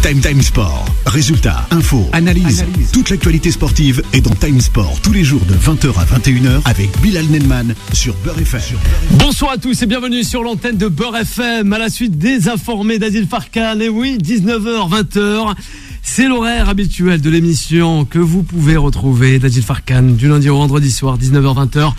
Time Sport. Résultats, infos, analyse. Toute l'actualité sportive est dans Time Sport tous les jours de 20h à 21h avec Bilal Nenman sur Beurre FM. Bonsoir à tous et bienvenue sur l'antenne de Beurre FM à la suite des informés d'Adil Farkan. Et oui, 19h, 20h. C'est l'horaire habituel de l'émission que vous pouvez retrouver d'Adil Farkan du lundi au vendredi soir, 19h, 20h.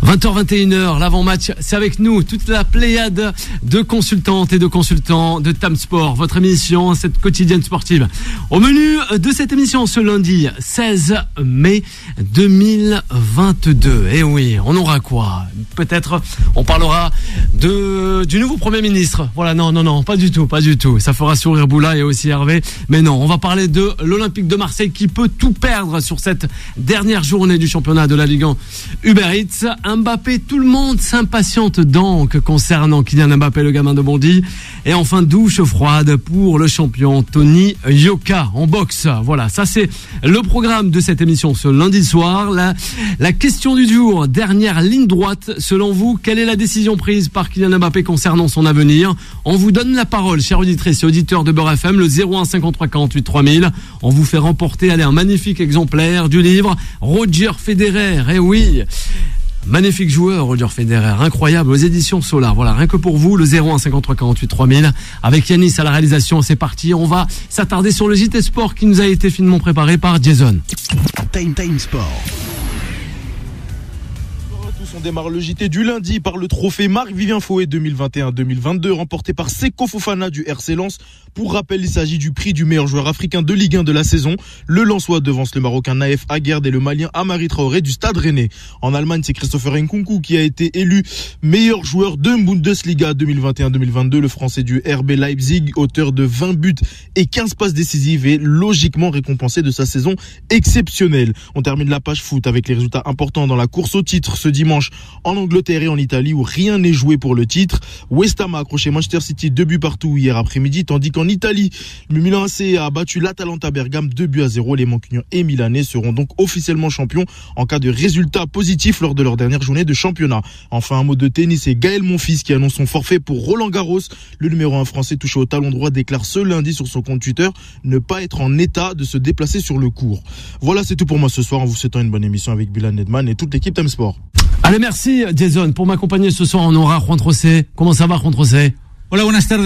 20h, 21h, l'avant-match, c'est avec nous, toute la pléiade de consultantes et de consultants de Time Sport, votre émission, cette quotidienne sportive. Au menu de cette émission ce lundi 16 mai 2022. Et oui, on aura quoi? Peut-être on parlera du nouveau Premier ministre. Voilà, non, pas du tout. Ça fera sourire Boula et aussi Hervé. Mais non, on va parler de l'Olympique de Marseille qui peut tout perdre sur cette dernière journée du championnat de la Ligue 1 Uber Eats. Mbappé, tout le monde s'impatiente donc concernant Kylian Mbappé, le gamin de Bondy. Et enfin, douche froide pour le champion Tony Yoka en boxe. Voilà, ça c'est le programme de cette émission ce lundi soir. La question du jour, dernière ligne droite. Selon vous, quelle est la décision prise par Kylian Mbappé concernant son avenir? On vous donne la parole, chers auditrices et auditeurs de Beurre FM, le 01 53 48 3000. On vous fait remporter un magnifique exemplaire du livre Roger Federer. Eh oui, magnifique joueur, Roger Federer, incroyable, aux éditions Solar. Voilà, rien que pour vous, le 01 53 48 3000. Avec Yanis à la réalisation, c'est parti. On va s'attarder sur le JT Sport qui nous a été finement préparé par Jason. Time Sport. On démarre le JT du lundi par le trophée Marc-Vivien Foé 2021-2022 remporté par Seko Fofana du RC Lens. Pour rappel, il s'agit du prix du meilleur joueur africain de Ligue 1 de la saison. Le Lensois devance le Marocain Naef Aguerd et le Malien Amari Traoré du Stade Rennais. En Allemagne, c'est Christopher Nkunku qui a été élu meilleur joueur de Bundesliga 2021-2022. Le Français du RB Leipzig, auteur de 20 buts et 15 passes décisives, est logiquement récompensé de sa saison exceptionnelle. On termine la page foot avec les résultats importants dans la course au titre ce dimanche en Angleterre et en Italie où rien n'est joué pour le titre. West Ham a accroché Manchester City 2 buts partout hier après-midi, tandis qu'en Italie, le Milan AC a battu l'Atalanta Bergame 2-0. Les Mancuniens et Milanais seront donc officiellement champions en cas de résultat positif lors de leur dernière journée de championnat. Enfin, un mot de tennis et Gaël Monfils qui annonce son forfait pour Roland Garros. Le numéro 1 français touché au talon droit déclare ce lundi sur son compte Twitter ne pas être en état de se déplacer sur le court. Voilà, c'est tout pour moi ce soir en vous souhaitant une bonne émission avec Bilal Nedman et toute l'équipe Time Sport. Allez, merci Jason. Pour m'accompagner ce soir, on aura Juan Trocé. Comment ça va, Juan Trocé? Hola, buenas tardes,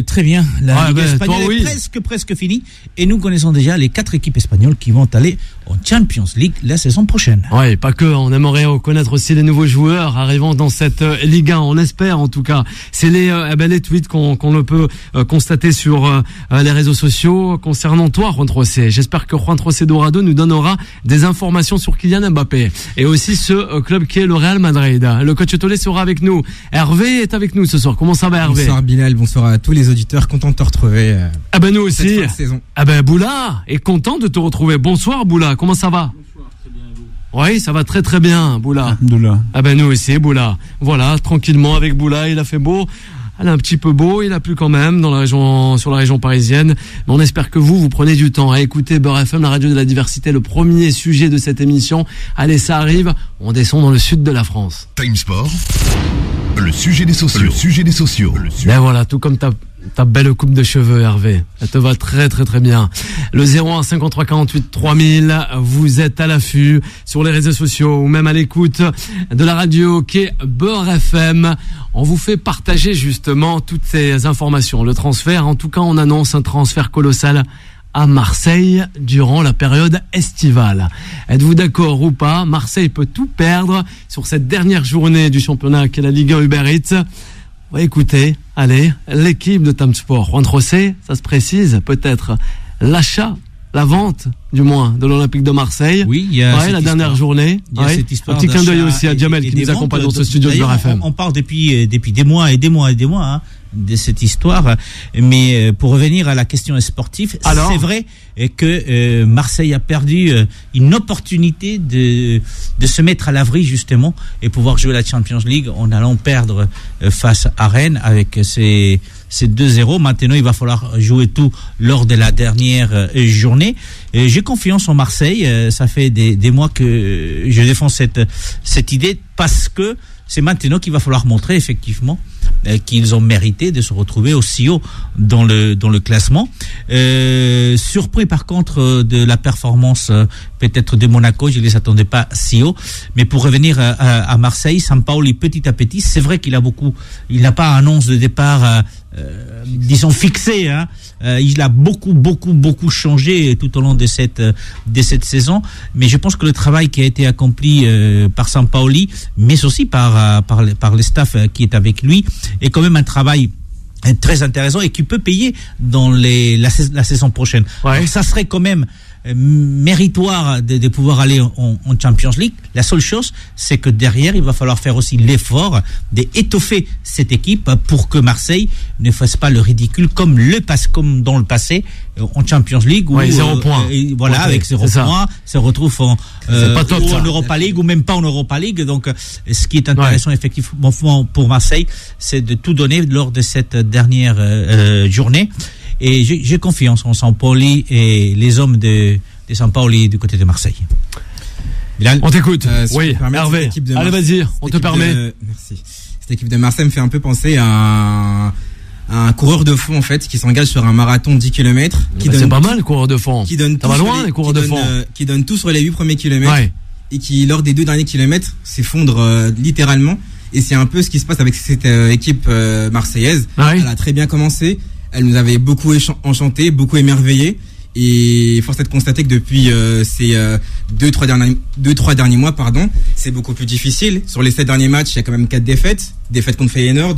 très bien. La Ligue espagnole est presque finie et nous connaissons déjà les 4 équipes espagnoles qui vont aller en Champions League la saison prochaine. Oui, pas que, on aimerait connaître aussi les nouveaux joueurs arrivant dans cette Ligue 1, on espère en tout cas. C'est les tweets qu'on le peut constater sur les réseaux sociaux concernant toi, Juan Trocé. J'espère que Juan Trocé Dorado nous donnera des informations sur Kylian Mbappé et aussi ce club qui est le Real Madrid. Le coach Tolé sera avec nous. Hervé est avec nous ce soir. Comment ça va, Hervé? Bonsoir Bilal, bonsoir à tous les auditeurs, content de te retrouver. Nous aussi. Cette fin de saison. Boula est content de te retrouver. Bonsoir Boula, comment ça va? Bonsoir, très bien et vous? Oui, ça va très très bien Boula. Alhamdoulilah. Nous aussi Boula. Voilà, tranquillement avec Boula, il a fait beau. Elle est un petit peu beau, il a plu quand même sur la région parisienne. Mais on espère que vous prenez du temps à écouter Beurre FM, la radio de la diversité, le premier sujet de cette émission. Allez, ça arrive, on descend dans le sud de la France. Time Sport. Le sujet des sociaux. Ben voilà, tout comme ta belle coupe de cheveux, Hervé. Elle te va très très très bien. Le 01 53 48 3000, vous êtes à l'affût sur les réseaux sociaux ou même à l'écoute de la radio qui est Beurre FM. On vous fait partager justement toutes ces informations. Le transfert, en tout cas, on annonce un transfert colossal à Marseille durant la période estivale. Êtes-vous d'accord ou pas? Marseille peut tout perdre sur cette dernière journée du championnat qu'est la Ligue 1 Uber Eats. Écoutez, allez, l'équipe de Time Sport, Juan Trocé, ça se précise, peut-être l'achat, la vente, du moins, de l'Olympique de Marseille. Oui, il y a la dernière journée. Il y a cette histoire. Un petit clin d'œil aussi à Djamel qui nous accompagne dans ce studio de Beurre FM. On parle depuis des mois et des mois de cette histoire. Mais pour revenir à la question sportive, c'est vrai que Marseille a perdu une opportunité de se mettre à l'abri justement et pouvoir jouer la Champions League en allant perdre face à Rennes avec ces 2-0. Maintenant, il va falloir jouer tout lors de la dernière journée. J'ai confiance en Marseille. Ça fait des mois que je défends cette idée parce que c'est maintenant qu'il va falloir montrer effectivement qu'ils ont mérité de se retrouver aussi haut dans le classement. Surpris par contre de la performance peut-être de Monaco, je les attendais pas si haut. Mais pour revenir à Marseille, Sampaoli petit à petit, c'est vrai qu'il n'a pas annonce de départ, disons fixée. Hein. Il a beaucoup changé tout au long de cette saison. Mais je pense que le travail qui a été accompli par Sampaoli, mais aussi par le staff qui est avec lui, est quand même un travail très intéressant et qui peut payer dans la saison prochaine. Ouais. Donc ça serait quand même méritoire de pouvoir aller en Champions League. La seule chose, c'est que derrière, il va falloir faire aussi l'effort d'étoffer cette équipe pour que Marseille ne fasse pas le ridicule comme dans le passé en Champions League où 0 points. Voilà, avec 0 points, se retrouve en Europa League ou même pas en Europa League. Donc, ce qui est intéressant effectivement pour Marseille, c'est de tout donner lors de cette dernière journée. Et j'ai confiance en Sampaoli et les hommes de Sampaoli du côté de Marseille. Bilal, on t'écoute. Oui, Hervé. Allez, vas-y, on te permet. Merci. Cette équipe de Marseille me fait un peu penser à un coureur de fond en fait qui s'engage sur un marathon de 10 km. C'est pas mal le coureur de fond. Ça va loin les coureurs de fond. Qui donne tout sur les 8 premiers kilomètres et qui lors des 2 derniers kilomètres s'effondre littéralement. Et c'est un peu ce qui se passe avec cette équipe marseillaise. Elle a très bien commencé. Elle nous avait beaucoup enchanté, beaucoup émerveillé. Et force est de constater que depuis ces 2-3 derniers mois, c'est beaucoup plus difficile. Sur les 7 derniers matchs, il y a quand même 4 défaites. Défaites contre Feyenoord,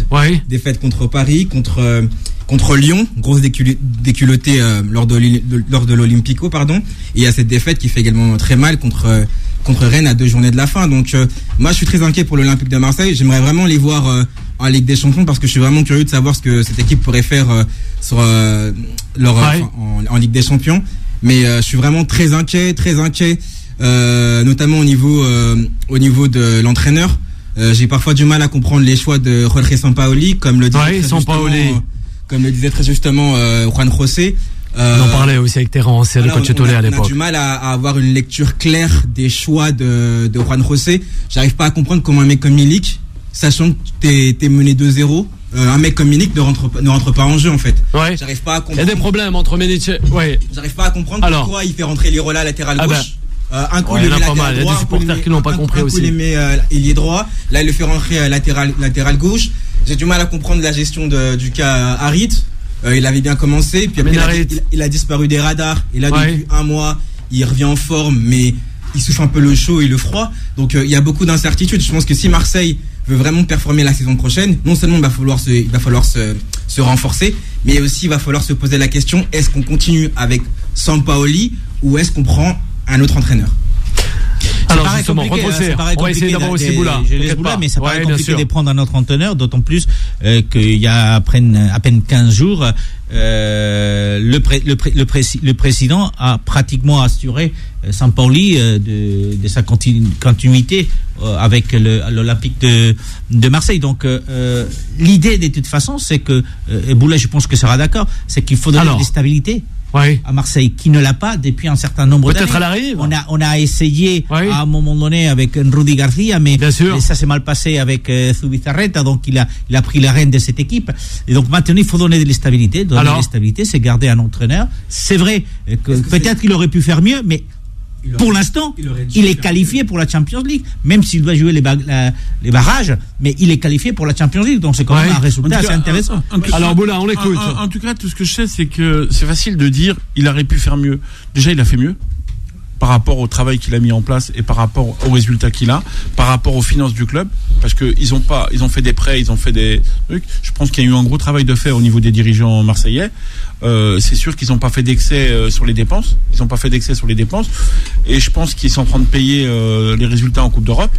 défaites contre Paris, contre Lyon, grosse déculottée lors de l'Olympico, Et il y a cette défaite qui fait également très mal contre Rennes à 2 journées de la fin. Donc moi, je suis très inquiet pour l'Olympique de Marseille. J'aimerais vraiment les voir en Ligue des Champions parce que je suis vraiment curieux de savoir ce que cette équipe pourrait faire en Ligue des Champions. Mais je suis vraiment très inquiet, notamment au niveau de l'entraîneur. J'ai parfois du mal à comprendre les choix de Jorge Sampaoli, comme le disait très justement Juan José. On en parlait aussi avec Terence et le coach Tolé à l'époque. On a du mal à avoir une lecture claire des choix de Juan José. J'arrive pas à comprendre comment un mec comme Milik, sachant que t'es mené 2-0, un mec comme Milik ne rentre pas en jeu en fait. J'arrive pas à comprendre. Il y a des problèmes entre Milik et... J'arrive pas à comprendre pourquoi il fait rentrer Lirola latéral gauche. Un coup il le met latéral droit, il y a des supporters qui n'ont pas compris aussi. Un coup il le met ailier droit, là il le fait rentrer latéral gauche. J'ai du mal à comprendre la gestion du cas Harit. Il avait bien commencé, puis après il a disparu des radars. Et là depuis un mois, il revient en forme, mais il souffre un peu le chaud et le froid. Donc il y a beaucoup d'incertitudes. Je pense que si Marseille veut vraiment performer la saison prochaine, non seulement il va falloir se renforcer, mais aussi il va falloir se poser la question, est-ce qu'on continue avec Sampaoli ou est-ce qu'on prend un autre entraîneur? Alors justement, on va essayer d'avoir aussi Boula. Mais ça paraît compliqué de prendre un autre entraîneur, d'autant plus qu'il y a à peine 15 jours, le président a pratiquement assuré Sampaoli de sa continuité avec l'Olympique de Marseille. Donc l'idée de toute façon, c'est que et Boula, je pense que sera d'accord, c'est qu'il faut donner de la stabilité à Marseille, qui ne l'a pas depuis un certain nombre d'années. Peut-être elle arrive. On a essayé à un moment donné avec Rudy Garcia, mais ça s'est mal passé avec Zubizarreta, donc il a pris la reine de cette équipe. Et donc maintenant, il faut donner de la stabilité. Donner de la stabilité, c'est garder un entraîneur. C'est vrai que peut-être qu'il aurait pu faire mieux, mais pour l'instant, il est qualifié pour la Champions League, même s'il doit jouer les barrages, mais il est qualifié pour la Champions League, donc c'est quand même un résultat assez intéressant. Alors Boula, on l'écoute. En tout cas, tout ce que je sais, c'est que c'est facile de dire il aurait pu faire mieux. Déjà, il a fait mieux par rapport au travail qu'il a mis en place et par rapport aux résultats qu'il a, par rapport aux finances du club, parce que ils ont fait des prêts, ils ont fait des trucs. Je pense qu'il y a eu un gros travail de fait au niveau des dirigeants marseillais. C'est sûr qu'ils n'ont pas fait d'excès sur les dépenses. Et je pense qu'ils sont en train de payer les résultats en Coupe d'Europe.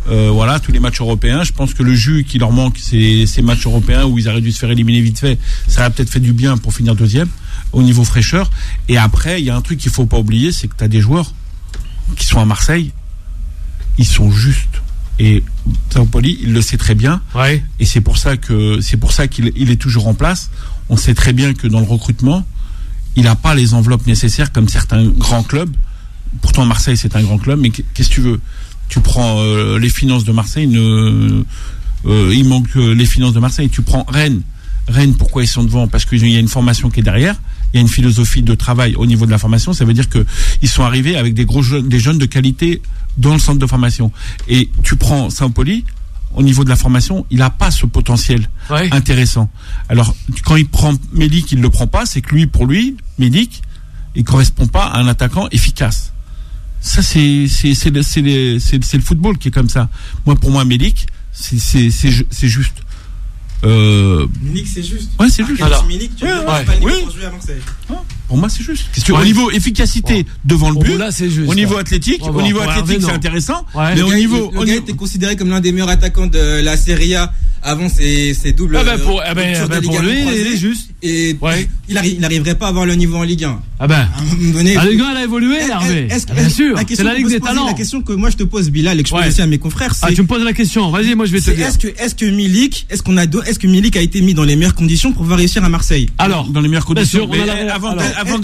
Tous les matchs européens. Je pense que le jus qui leur manque, c'est ces matchs européens où ils auraient dû se faire éliminer vite fait. Ça a peut-être fait du bien pour finir deuxième au niveau fraîcheur. Et après, il y a un truc qu'il faut pas oublier, c'est que tu as des joueurs qui sont à Marseille, ils sont justes. Et Sampaoli, il le sait très bien. Et c'est pour ça qu'il est toujours en place. On sait très bien que dans le recrutement, il n'a pas les enveloppes nécessaires comme certains grands clubs. Pourtant, Marseille, c'est un grand club, mais qu'est-ce que tu veux? Tu prends les finances de Marseille, il manque les finances de Marseille. Tu prends Rennes. Rennes, pourquoi ils sont devant? Parce qu'il y a une formation qui est derrière. Il y a une philosophie de travail au niveau de la formation. Ça veut dire que ils sont arrivés avec des jeunes de qualité dans le centre de formation. Et tu prends Saint-Pauli, au niveau de la formation, il n'a pas ce potentiel intéressant. Alors, quand il prend Milik, il ne le prend pas, c'est que pour lui, Milik, il correspond pas à un attaquant efficace. Ça, c'est le football qui est comme ça. Pour moi, Milik, c'est juste. Milik, c'est juste. Ouais, c'est juste. Alors, Milik, tu n'as pas le niveau pour jouer à Marseille. Pour moi, c'est juste. Au niveau efficacité devant le but, là, c'est juste, au niveau athlétique, c'est intéressant. Mais au niveau, le gars était considéré comme l'un des meilleurs attaquants de la Serie A avant ses doubles. Pour lui, il est juste. Et il n'arriverait pas à avoir le niveau en Ligue 1. À un moment donné. La Ligue 1, elle a évolué, Hervé. Bien sûr. C'est la Ligue des talents. La question que moi je te pose, Bilal, et que je pose aussi à mes confrères, c'est. Tu me poses la question. Vas-y, moi je vais te dire. Est-ce que Milik a été mis dans les meilleures conditions pour pouvoir réussir à Marseille? Alors, dans les meilleures conditions. Avant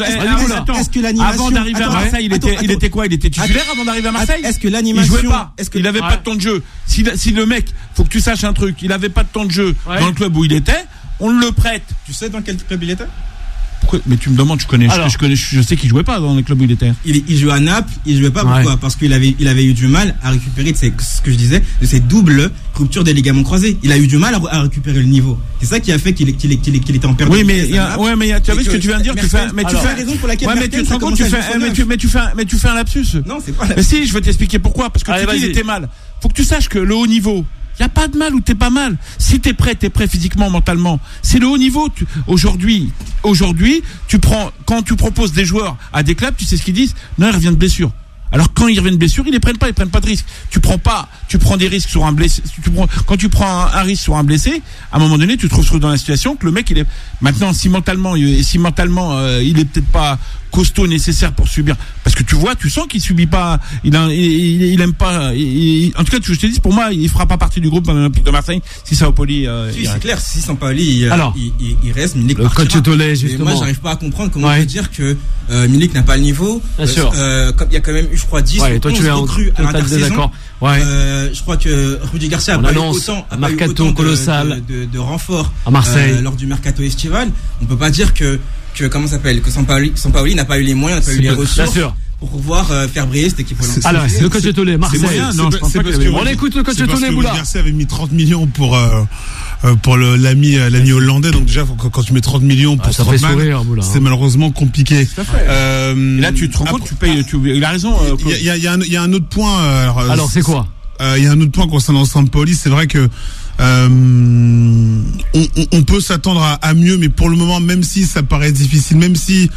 d'arriver à Marseille, il était quoi? Il était titulaire avant d'arriver à Marseille? Est-ce que l'animation. Il jouait pas. Il n'avait pas de temps de jeu. Si le mec, faut que tu saches un truc, il n'avait pas de temps de jeu dans le club où il était, on le prête. Tu sais dans quel club il était? Pourquoi? Mais tu me demandes, je sais qu'il jouait pas dans les clubs où il était. Il jouait à Naples, il jouait pas. Pourquoi? Parce qu'il avait eu du mal à récupérer ce que je disais, de ces doubles ruptures des ligaments croisés. Il a eu du mal à récupérer le niveau. C'est ça qui a fait qu'il était en perte. Oui, mais tu as vu ce que tu viens de dire? Tu fais raison pour laquelle. Tu fais un lapsus. Non, c'est pas. Mais si, je vais t'expliquer pourquoi. Parce que tu dis il était mal. Faut que tu saches que le haut niveau. Il n'y a pas de mal ou t'es pas mal. Si t'es prêt physiquement, mentalement. C'est le haut niveau. Aujourd'hui, quand tu proposes des joueurs à des clubs, tu sais ce qu'ils disent? Non, il revient de blessure. Alors quand ils reviennent de blessure, ils prennent pas de risques. Tu prends des risques sur un blessé. Quand tu prends un risque sur un blessé, à un moment donné, tu te retrouves dans la situation que le mec, maintenant, si mentalement, il est peut-être pas costaud nécessaire pour subir, parce que tu sens qu'il subit pas, il aime pas, en tout cas, je te dis, pour moi, il fera pas partie du groupe Olympique de Marseille si Saint-Pauli. C'est clair, si Saint-Pauli, il reste, Milik le coach Tollet, justement. Moi, j'arrive pas à comprendre comment on peut dire que Milik n'a pas le niveau. Bien sûr. Il y a quand même eu, je crois, 10 ou 11 recrues à l'intersaison. Je crois que Rudy Garcia a pas eu autant colossal de renforts à Marseille lors du mercato estival. On peut pas dire que Saint-Pauli n'a pas eu les moyens, n'a pas eu les ressources pour pouvoir faire briller cette équipe olympique. Alors, c'est le coach Tollet, Marseille. On écoute le coach Tollet, Boula. Garcia avait mis 30 millions pour l'ami hollandais, donc déjà quand tu mets 30 millions pour Strootman, c'est malheureusement compliqué. Là tu te rends compte, tu payes, il a raison. Il y a un autre point. Alors c'est quoi? Il y a un autre point concernant Saint-Pauli, c'est vrai que on peut s'attendre à mieux, mais pour le moment, même si ça paraît difficile, même si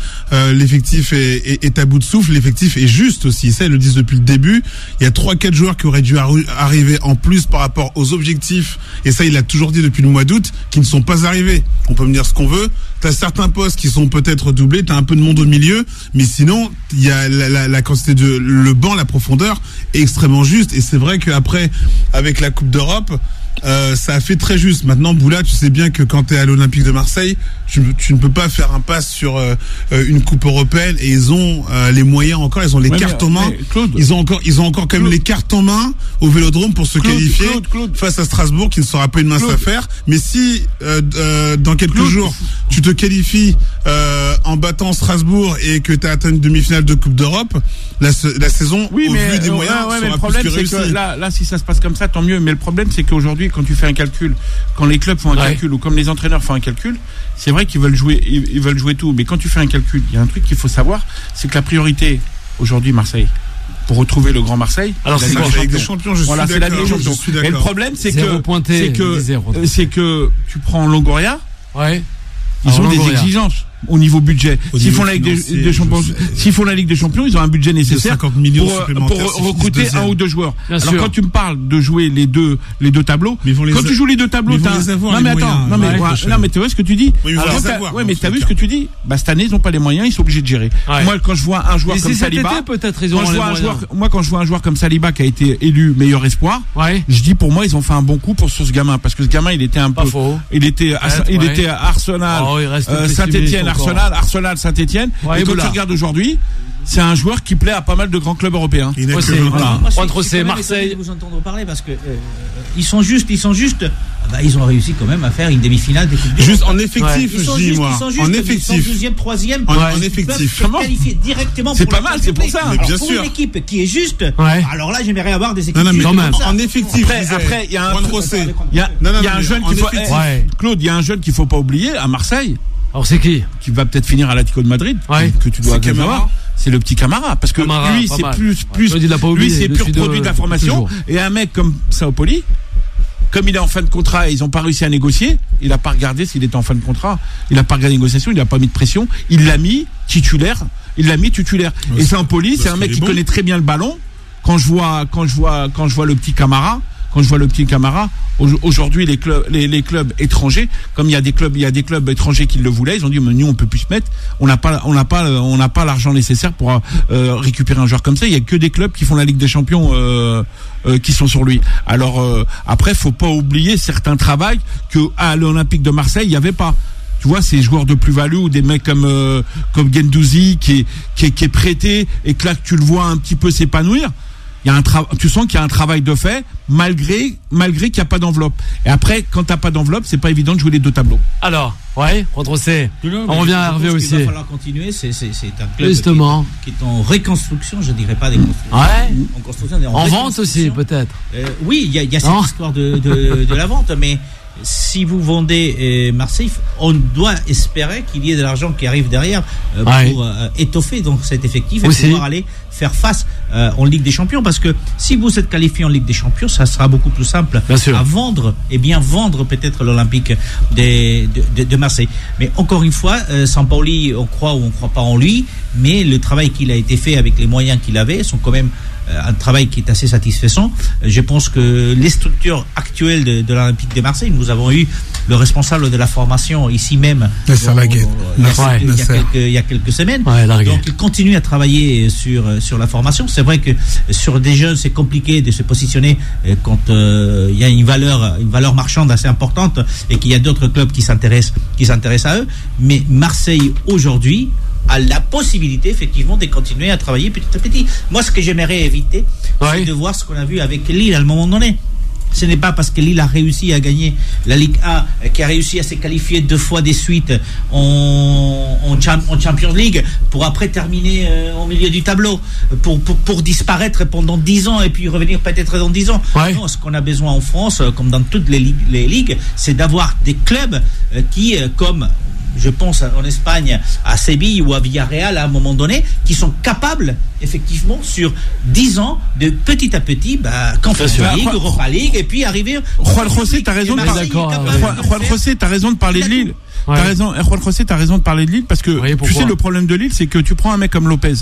l'effectif est à bout de souffle, l'effectif est juste aussi. Ça, ils le disent depuis le début. Il y a 3-4 joueurs qui auraient dû arriver en plus par rapport aux objectifs, et ça, il l'a toujours dit depuis le mois d'août, qui ne sont pas arrivés. On peut me dire ce qu'on veut. T'as certains postes qui sont peut-être doublés, t'as un peu de monde au milieu, mais sinon, il y a la quantité le banc, la profondeur est extrêmement juste, et c'est vrai qu'après, avec la Coupe d'Europe, ça a fait très juste. Maintenant, Boula, tu sais bien que quand tu es à l'Olympique de Marseille, tu ne peux pas faire un pass sur une coupe européenne, et ils ont les moyens encore, ils ont les cartes en main. Claude, ils ont encore quand même les cartes en main au Vélodrome pour se qualifier face à Strasbourg, qui ne sera pas une mince affaire. Mais si dans quelques jours tu te qualifies en battant Strasbourg et que tu as atteint une demi-finale de Coupe d'Europe, la saison, au vu des moyens, sera plus que réussie. Là, si ça se passe comme ça, tant mieux. Mais le problème, c'est qu'aujourd'hui, quand tu fais un calcul, quand les clubs font un calcul, ou comme les entraîneurs font un calcul, c'est vrai qu'ils veulent jouer tout. Mais quand tu fais un calcul, il y a un truc qu'il faut savoir, c'est que la priorité aujourd'hui, Marseille, pour retrouver le Grand Marseille, alors c'est la Ligue des Champions. C'est la Ligue des Champions. Et le problème, c'est que tu prends Longoria. Ils ont des exigences au niveau budget. S'ils font la Ligue des Champions, ils ont un budget nécessaire pour recruter un ou deux joueurs. Alors quand tu me parles de jouer les deux tableaux, quand tu joues les deux tableaux, non mais tu vois ce que tu dis. Mais t'as vu ce que tu dis? Cette année ils n'ont pas les moyens, ils sont obligés de gérer. Moi quand je vois un joueur comme Saliba, quand je vois un joueur comme Saliba qui a été élu meilleur espoir, je dis pour moi ils ont fait un bon coup pour ce gamin, parce que ce gamin il était un peu, il était à Arsenal, Saint-Étienne, Arsenal, Saint-Étienne. Et quand tu regardes aujourd'hui, c'est un joueur qui plaît à pas mal de grands clubs européens. Juan José, Marseille. Vous entendre parler parce que ils sont justes. Ils ont réussi quand même à faire une demi-finale des Coupes d'Europe. Juste en effectif, Ils sont je dis justes, moi. En effectif. 12e, 3e. En effectif. Ils peuvent se qualifier directement. C'est pas mal, c'est pour ça. Mais bien pour sûr. une équipe qui est juste. Alors là, j'aimerais avoir des équipes. Non, mais quand même. en effectif. Après, il y a un jeune qu'il faut. Claude, il y a un jeune qu'il faut pas oublier à Marseille. Alors c'est qui va peut-être finir à l'Atlético de Madrid, que tu dois savoir. C'est le petit Camara, parce que Camara, lui, c'est plus lui, c'est pur produit de la formation. Et un mec comme Saopoli, comme il est en fin de contrat et ils n'ont pas réussi à négocier, il n'a pas regardé s'il était en fin de contrat, il n'a pas regardé la négociation, il n'a pas mis de pression, il l'a mis titulaire. Et Saopoli, c'est un mec qui connaît très bien le ballon. Quand je vois le petit Camara, aujourd'hui les clubs étrangers, comme il y a des clubs étrangers qui le voulaient, ils ont dit mais nous on peut plus se mettre, on n'a pas l'argent nécessaire pour récupérer un joueur comme ça. Il y a que des clubs qui font la Ligue des Champions qui sont sur lui. Alors après faut pas oublier certains travails que à l'Olympique de Marseille il y avait pas. Tu vois, ces joueurs de plus-value ou des mecs comme Guendouzi qui est prêté et que là que tu le vois un petit peu s'épanouir. Tu sens qu'il y a un travail de fait malgré qu'il n'y a pas d'enveloppe. Et après, quand t'as pas d'enveloppe, c'est pas évident de jouer les deux tableaux. Alors, Juan José, on revient à Hervé aussi. Il va falloir continuer. C'est un club justement qui est en reconstruction, je dirais pas des constructions. En construction, en vente aussi peut-être. Oui, il y a cette histoire de la vente, mais si vous vendez Marseille, on doit espérer qu'il y ait de l'argent qui arrive derrière pour étoffer donc cet effectif et pouvoir aller faire face en Ligue des Champions, parce que si vous êtes qualifié en Ligue des Champions, ça sera beaucoup plus simple à vendre, et bien vendre peut-être l'Olympique de Marseille. Mais encore une fois, Sampaoli, on croit ou on croit pas en lui, mais le travail qu'il a été fait avec les moyens qu'il avait sont quand même un travail qui est assez satisfaisant. Je pense que les structures actuelles de l'Olympique de Marseille, nous avons eu le responsable de la formation ici même il y a quelques semaines. Donc il continue à travailler sur la formation. C'est vrai que sur des jeunes c'est compliqué de se positionner quand il y a une valeur marchande assez importante et qu'il y a d'autres clubs qui s'intéressent à eux. Mais Marseille aujourd'hui a la possibilité effectivement de continuer à travailler petit à petit. Moi, ce que j'aimerais éviter, c'est de voir ce qu'on a vu avec Lille à un moment donné. Ce n'est pas parce que Lille a réussi à gagner la Ligue 1, qui a réussi à se qualifier 2 fois des suites en Champions League, pour après terminer au milieu du tableau, pour disparaître pendant 10 ans et puis revenir peut-être dans 10 ans. Non, ce qu'on a besoin en France, comme dans toutes les ligues, c'est d'avoir des clubs qui, comme je pense en Espagne, à Séville ou à Villarreal à un moment donné, qui sont capables, effectivement, sur 10 ans, de petit à petit, Conference League, Europa League, et puis arriver... Juan José, t'as raison de parler de Lille. Juan José, t'as raison de parler de Lille, parce que, tu sais, le problème de Lille, c'est que tu prends un mec comme Lopez.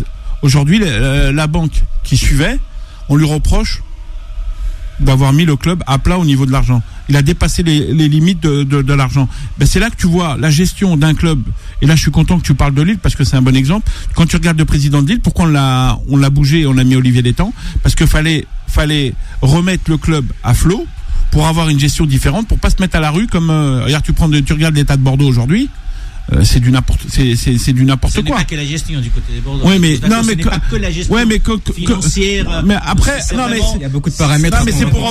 Aujourd'hui, la banque qui suivait, on lui reproche d'avoir mis le club à plat au niveau de l'argent. Il a dépassé les limites de l'argent. C'est là que tu vois la gestion d'un club. Et là, je suis content que tu parles de Lille parce que c'est un bon exemple. Quand tu regardes le président de Lille, pourquoi on l'a bougé et on a mis Olivier Létang? Parce que fallait remettre le club à flot pour avoir une gestion différente, pour pas se mettre à la rue comme regarde, tu regardes l'état de Bordeaux aujourd'hui. C'est du n'importe quoi. Ce n'est pas que la gestion du côté des Bordeaux. Oui, mais non, mais ce n'est pas que la gestion financière. Mais après, il y a beaucoup de paramètres. Non, mais c'est pour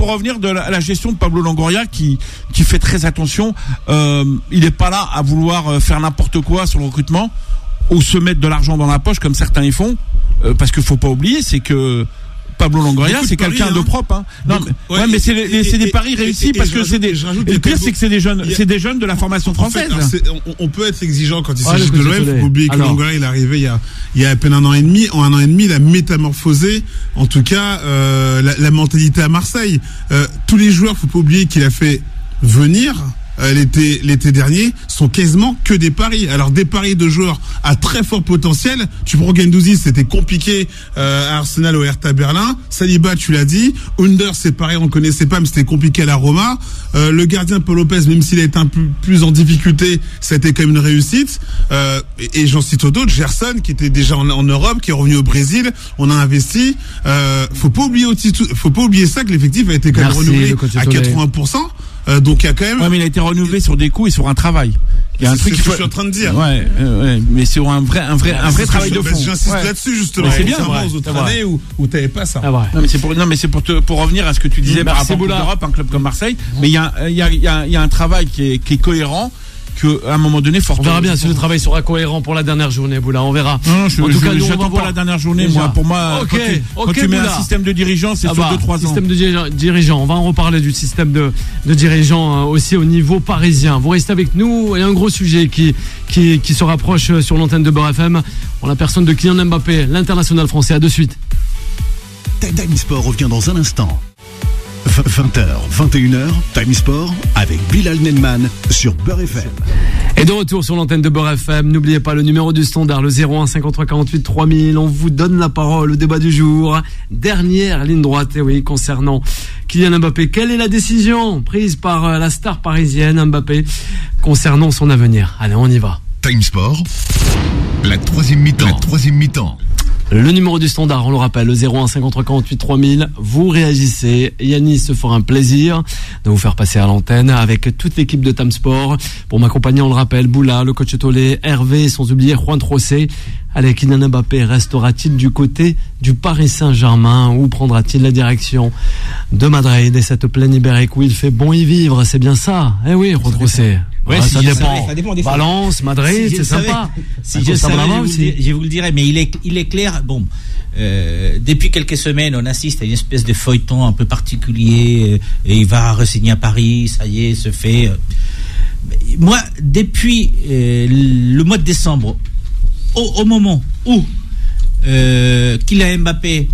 revenir de la gestion de Pablo Longoria qui fait très attention. Il n'est pas là à vouloir faire n'importe quoi sur le recrutement ou se mettre de l'argent dans la poche comme certains y font, parce qu'il faut pas oublier, c'est que Pablo Longoria, c'est quelqu'un de propre. Hein. Non, mais c'est des paris réussis parce que c'est des. Et le pire, c'est que c'est des jeunes de la formation française. En fait, on peut être exigeant quand il s'agit de l'OM. Il faut pas oublier que Longoria, il est arrivé il y a à peine un an et demi. En un an et demi, il a métamorphosé, en tout cas, la mentalité à Marseille. Tous les joueurs, faut pas oublier qu'il a fait venir. L'été dernier sont quasiment que des paris. Alors des paris de joueurs à très fort potentiel. Tu prends Guendouzi, c'était compliqué à Arsenal au Hertha Berlin. Saliba, tu l'as dit. Under, c'est pareil, on connaissait pas, mais c'était compliqué à la Roma. Le gardien Paul Lopez, même s'il a été un peu plus en difficulté, ça a été quand même une réussite. Et j'en cite d'autres. Gerson, qui était déjà en Europe, qui est revenu au Brésil. On a investi. Faut pas oublier ça, que l'effectif a été quand même renouvelé à 80%. Donc il y a quand même. Ouais, mais il a été renouvelé sur des coups et sur un travail. Il y a un truc que je suis en train de dire. Ouais, mais c'est un vrai travail de fond. J'insiste là-dessus justement. C'est bien, aux autres années où t'avais pas ça. Non, mais c'est pour revenir à ce que tu disais par rapport à l'Europe, un club comme Marseille. Mais il y a un travail qui est cohérent. À un moment donné, on verra bien si le travail sera cohérent pour la dernière journée, Boula, on verra. Non, en tout cas, nous, j'attends pas la dernière journée. Moi, pour moi, quand tu mets un système de dirigeants, c'est sur 2-3 ans. Système de dirigeants, on va en reparler du système de dirigeants aussi au niveau parisien. Vous restez avec nous, il y a un gros sujet qui se rapproche sur l'antenne de Beurre FM. On a personne de Kylian Mbappé, l'international français. À de suite. Time Sport revient dans un instant. 20h, 21h, Time Sport avec Bilal Nenman sur Beurre FM. Et de retour sur l'antenne de Beurre FM, n'oubliez pas le numéro du standard, le 01 53 48 3000. On vous donne la parole au débat du jour. Dernière ligne droite, et oui, concernant Kylian Mbappé. Quelle est la décision prise par la star parisienne Mbappé concernant son avenir? Allez, on y va. Time Sport, la troisième mi-temps. Le numéro du standard, on le rappelle, le 01 53 48 3000. Vous réagissez. Yanis se fera un plaisir de vous faire passer à l'antenne avec toute l'équipe de Time Sport. Pour m'accompagner, on le rappelle, Boula, le coach Tolé, Hervé, sans oublier Juan Trocé. Allez, Kylian Mbappé restera-t-il du côté du Paris Saint-Germain ou prendra-t-il la direction de Madrid et cette plaine ibérique où il fait bon y vivre? C'est bien ça. Eh oui, Juan Trocé. Ouais, ça dépend des Valence, Madrid, c'est sympa. Si je savais, je vous le dirais, mais il est clair. Bon, depuis quelques semaines, on assiste à une espèce de feuilleton un peu particulier. Et il va re-signer à Paris, ça y est, se fait. Moi, depuis le mois de décembre, au moment où Kylian Mbappé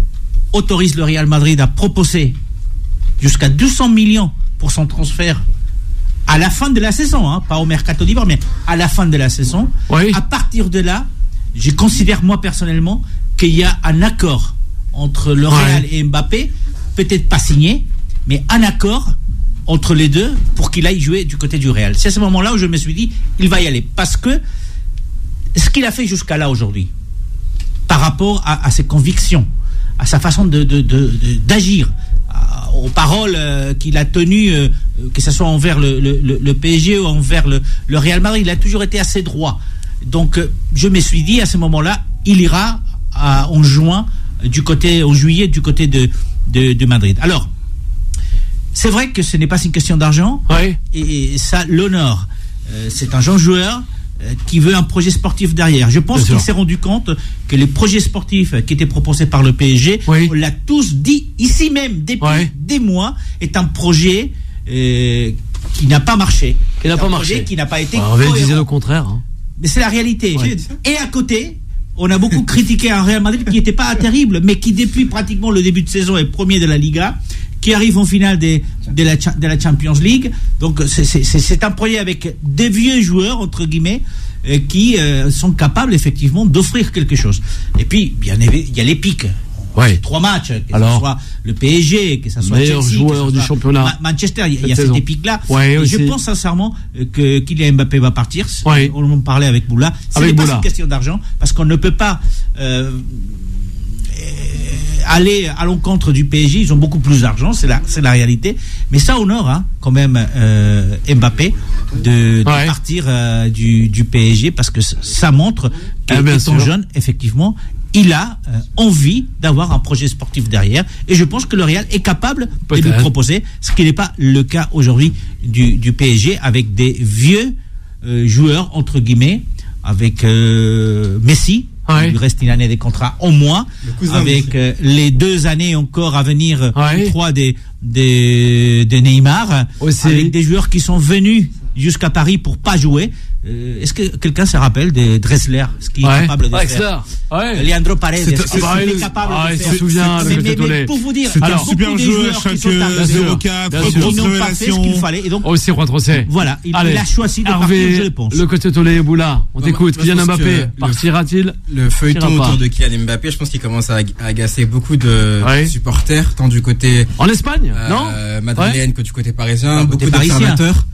autorise le Real Madrid à proposer jusqu'à 200 millions pour son transfert à la fin de la saison, hein, pas au mercato d'hiver, mais à la fin de la saison. Oui. À partir de là, je considère moi personnellement qu'il y a un accord entre le Real et Mbappé, peut-être pas signé, mais un accord entre les deux pour qu'il aille jouer du côté du Real. C'est à ce moment-là où je me suis dit, il va y aller. Parce que ce qu'il a fait jusqu'à là aujourd'hui, par rapport à ses convictions, à sa façon d'agir, aux paroles qu'il a tenues, que ce soit envers le PSG ou envers le Real Madrid, il a toujours été assez droit. Donc je me suis dit à ce moment-là, il ira en juillet du côté de Madrid. Alors, c'est vrai que ce n'est pas une question d'argent, et ça l'honore. C'est un jeune joueur qui veut un projet sportif derrière. Je pense qu'il s'est rendu compte que les projets sportifs qui étaient proposés par le PSG, on l'a tous dit ici même depuis des mois, est un projet qui n'a pas marché. Qui n'a pas été cohérent. On disait le contraire. Hein. Mais c'est la réalité. Et à côté, on a beaucoup critiqué un Real Madrid qui n'était pas terrible, mais qui depuis pratiquement le début de saison est premier de la Liga, qui arrive en finale de la Champions League. Donc c'est un projet avec des vieux joueurs, entre guillemets, qui sont capables effectivement d'offrir quelque chose. Et puis, bien évidemment, il y a les pics. 3 matchs, que ce soit le PSG, que ce soit meilleur Chelsea, joueur du championnat, Manchester, il y a cette épique-là. Je pense sincèrement que Kylian Mbappé va partir. On en parlait avec Boula. Ce n'est pas une question d'argent, parce qu'on ne peut pas aller à l'encontre du PSG. Ils ont beaucoup plus d'argent, c'est la réalité. Mais ça honore quand même Mbappé de partir du PSG, parce que ça montre qu'étant jeune, effectivement, il a envie d'avoir un projet sportif derrière, et je pense que le Real est capable de lui proposer, ce qui n'est pas le cas aujourd'hui du PSG, avec des vieux joueurs, entre guillemets, avec Messi. Il lui reste une année des contrats au moins, avec les 2 années encore à venir, 3 de Neymar, avec des joueurs qui sont venus jusqu'à Paris pour pas jouer. Est-ce que quelqu'un se rappelle de Dressler, ce qui est capable de faire? Leandro Paredes, il est capable de faire. Mais pour vous dire, c'est un super joueur, chaque 0-4, qui n'ont pas fait ce qu'il fallait. Et donc, voilà, il a choisi de partir, je le pense. Le côté Tolé et Boula, on t'écoute. Kylian Mbappé partira-t-il? Le feuilleton autour de Kylian Mbappé, je pense qu'il commence à agacer beaucoup de supporters, tant du côté en Espagne, non, madrilène, que du côté parisien, beaucoup d'observateurs.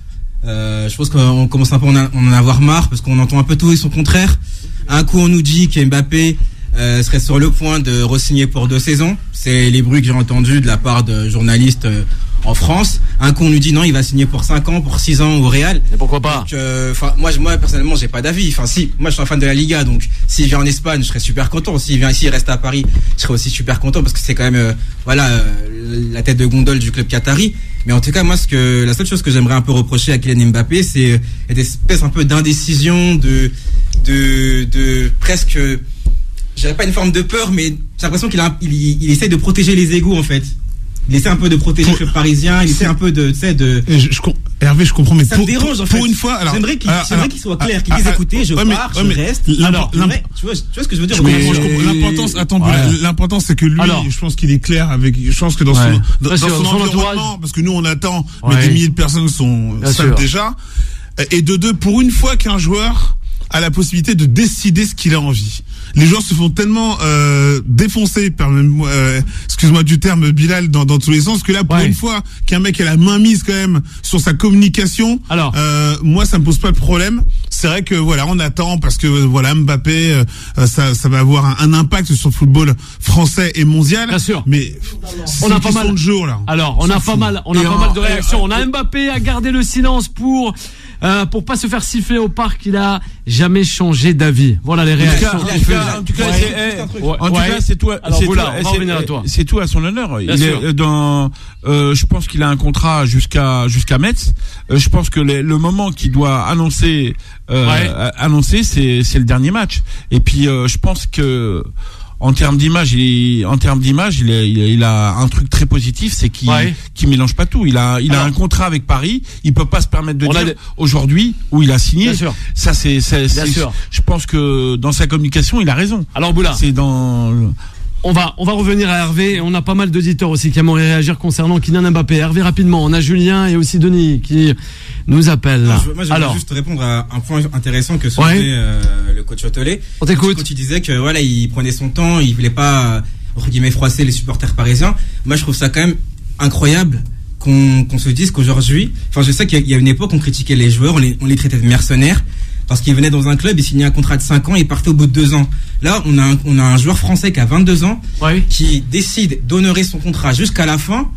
Je pense qu'on commence un peu à en avoir marre, parce qu'on entend un peu tout et son contraire. Un coup on nous dit que Mbappé serait sur le point de re-signer pour 2 saisons. C'est les bruits que j'ai entendus de la part de journalistes en France. Un coup, on lui dit non, il va signer pour 5 ans, pour 6 ans au Real. Et pourquoi pas? Donc, moi, personnellement, j'ai pas d'avis. Enfin, si, moi, je suis un fan de la Liga, donc s'il vient en Espagne, je serais super content. S'il vient ici, il reste à Paris, je serais aussi super content parce que c'est quand même, la tête de gondole du club qatari. Mais en tout cas, moi, la seule chose que j'aimerais un peu reprocher à Kylian Mbappé, c'est des espèces un peu d'indécision, de presque, je dirais pas une forme de peur, mais j'ai l'impression qu'il essaie de protéger les égos, en fait. Il essaie un peu de protéger le club parisien, il essaie un peu de. Hervé, je comprends, mais ça me dérange en fait. Pour une fois, alors. J'aimerais qu'il soit clair, qu'il dise écoutez, je pars, je reste. Alors, tu vois ce que je veux dire? Je comprends. L'importance, c'est que lui, je pense qu'il est clair je pense que dans son environnement, parce que nous on attend, mais des milliers de personnes savent déjà. Et de deux, pour une fois qu'un joueur a la possibilité de décider ce qu'il a envie. Les joueurs se font tellement défoncer par excuse-moi du terme Bilal dans tous les sens que là pour une fois qu'un mec a la main mise quand même sur sa communication. Alors moi ça me pose pas de problème. C'est vrai que on attend parce que Mbappé ça va avoir un impact sur le football français et mondial. Bien sûr. Mais on a pas mal de jours là. Alors on a pas mal de réactions. On a Mbappé à garder le silence pour pas se faire siffler au parc, il a jamais changé d'avis. Voilà les réactions. En tout cas, c'est tout. C'est tout à son honneur. Je pense qu'il a un contrat jusqu'à Metz. Je pense que le moment qu'il doit annoncer, c'est le dernier match. Et puis je pense que en termes d'image, il a un truc très positif, c'est qu'il mélange pas tout. Il a un contrat avec Paris, il peut pas se permettre de dire aujourd'hui où il a signé. Bien sûr. Ça c'est je pense que dans sa communication, il a raison. Alors Boula, c'est dans On va revenir à Hervé. On a pas mal d'auditeurs aussi qui aimeraient réagir concernant Kylian Mbappé. Hervé, rapidement, on a Julien et aussi Denis qui nous appellent. Moi, j'aimerais juste répondre à un point intéressant que soulevait le coach Otolé. On t'écoute. Quand il disait que il prenait son temps, il voulait pas entre guillemets froisser les supporters parisiens. Moi, je trouve ça quand même incroyable qu'on se dise qu'aujourd'hui, je sais qu'il y a une époque on critiquait les joueurs, on les traitait de mercenaires. Parce qu'il venait dans un club, il signait un contrat de 5 ans et il partait au bout de 2 ans. Là, on a un joueur français qui a 22 ans, qui décide d'honorer son contrat jusqu'à la fin.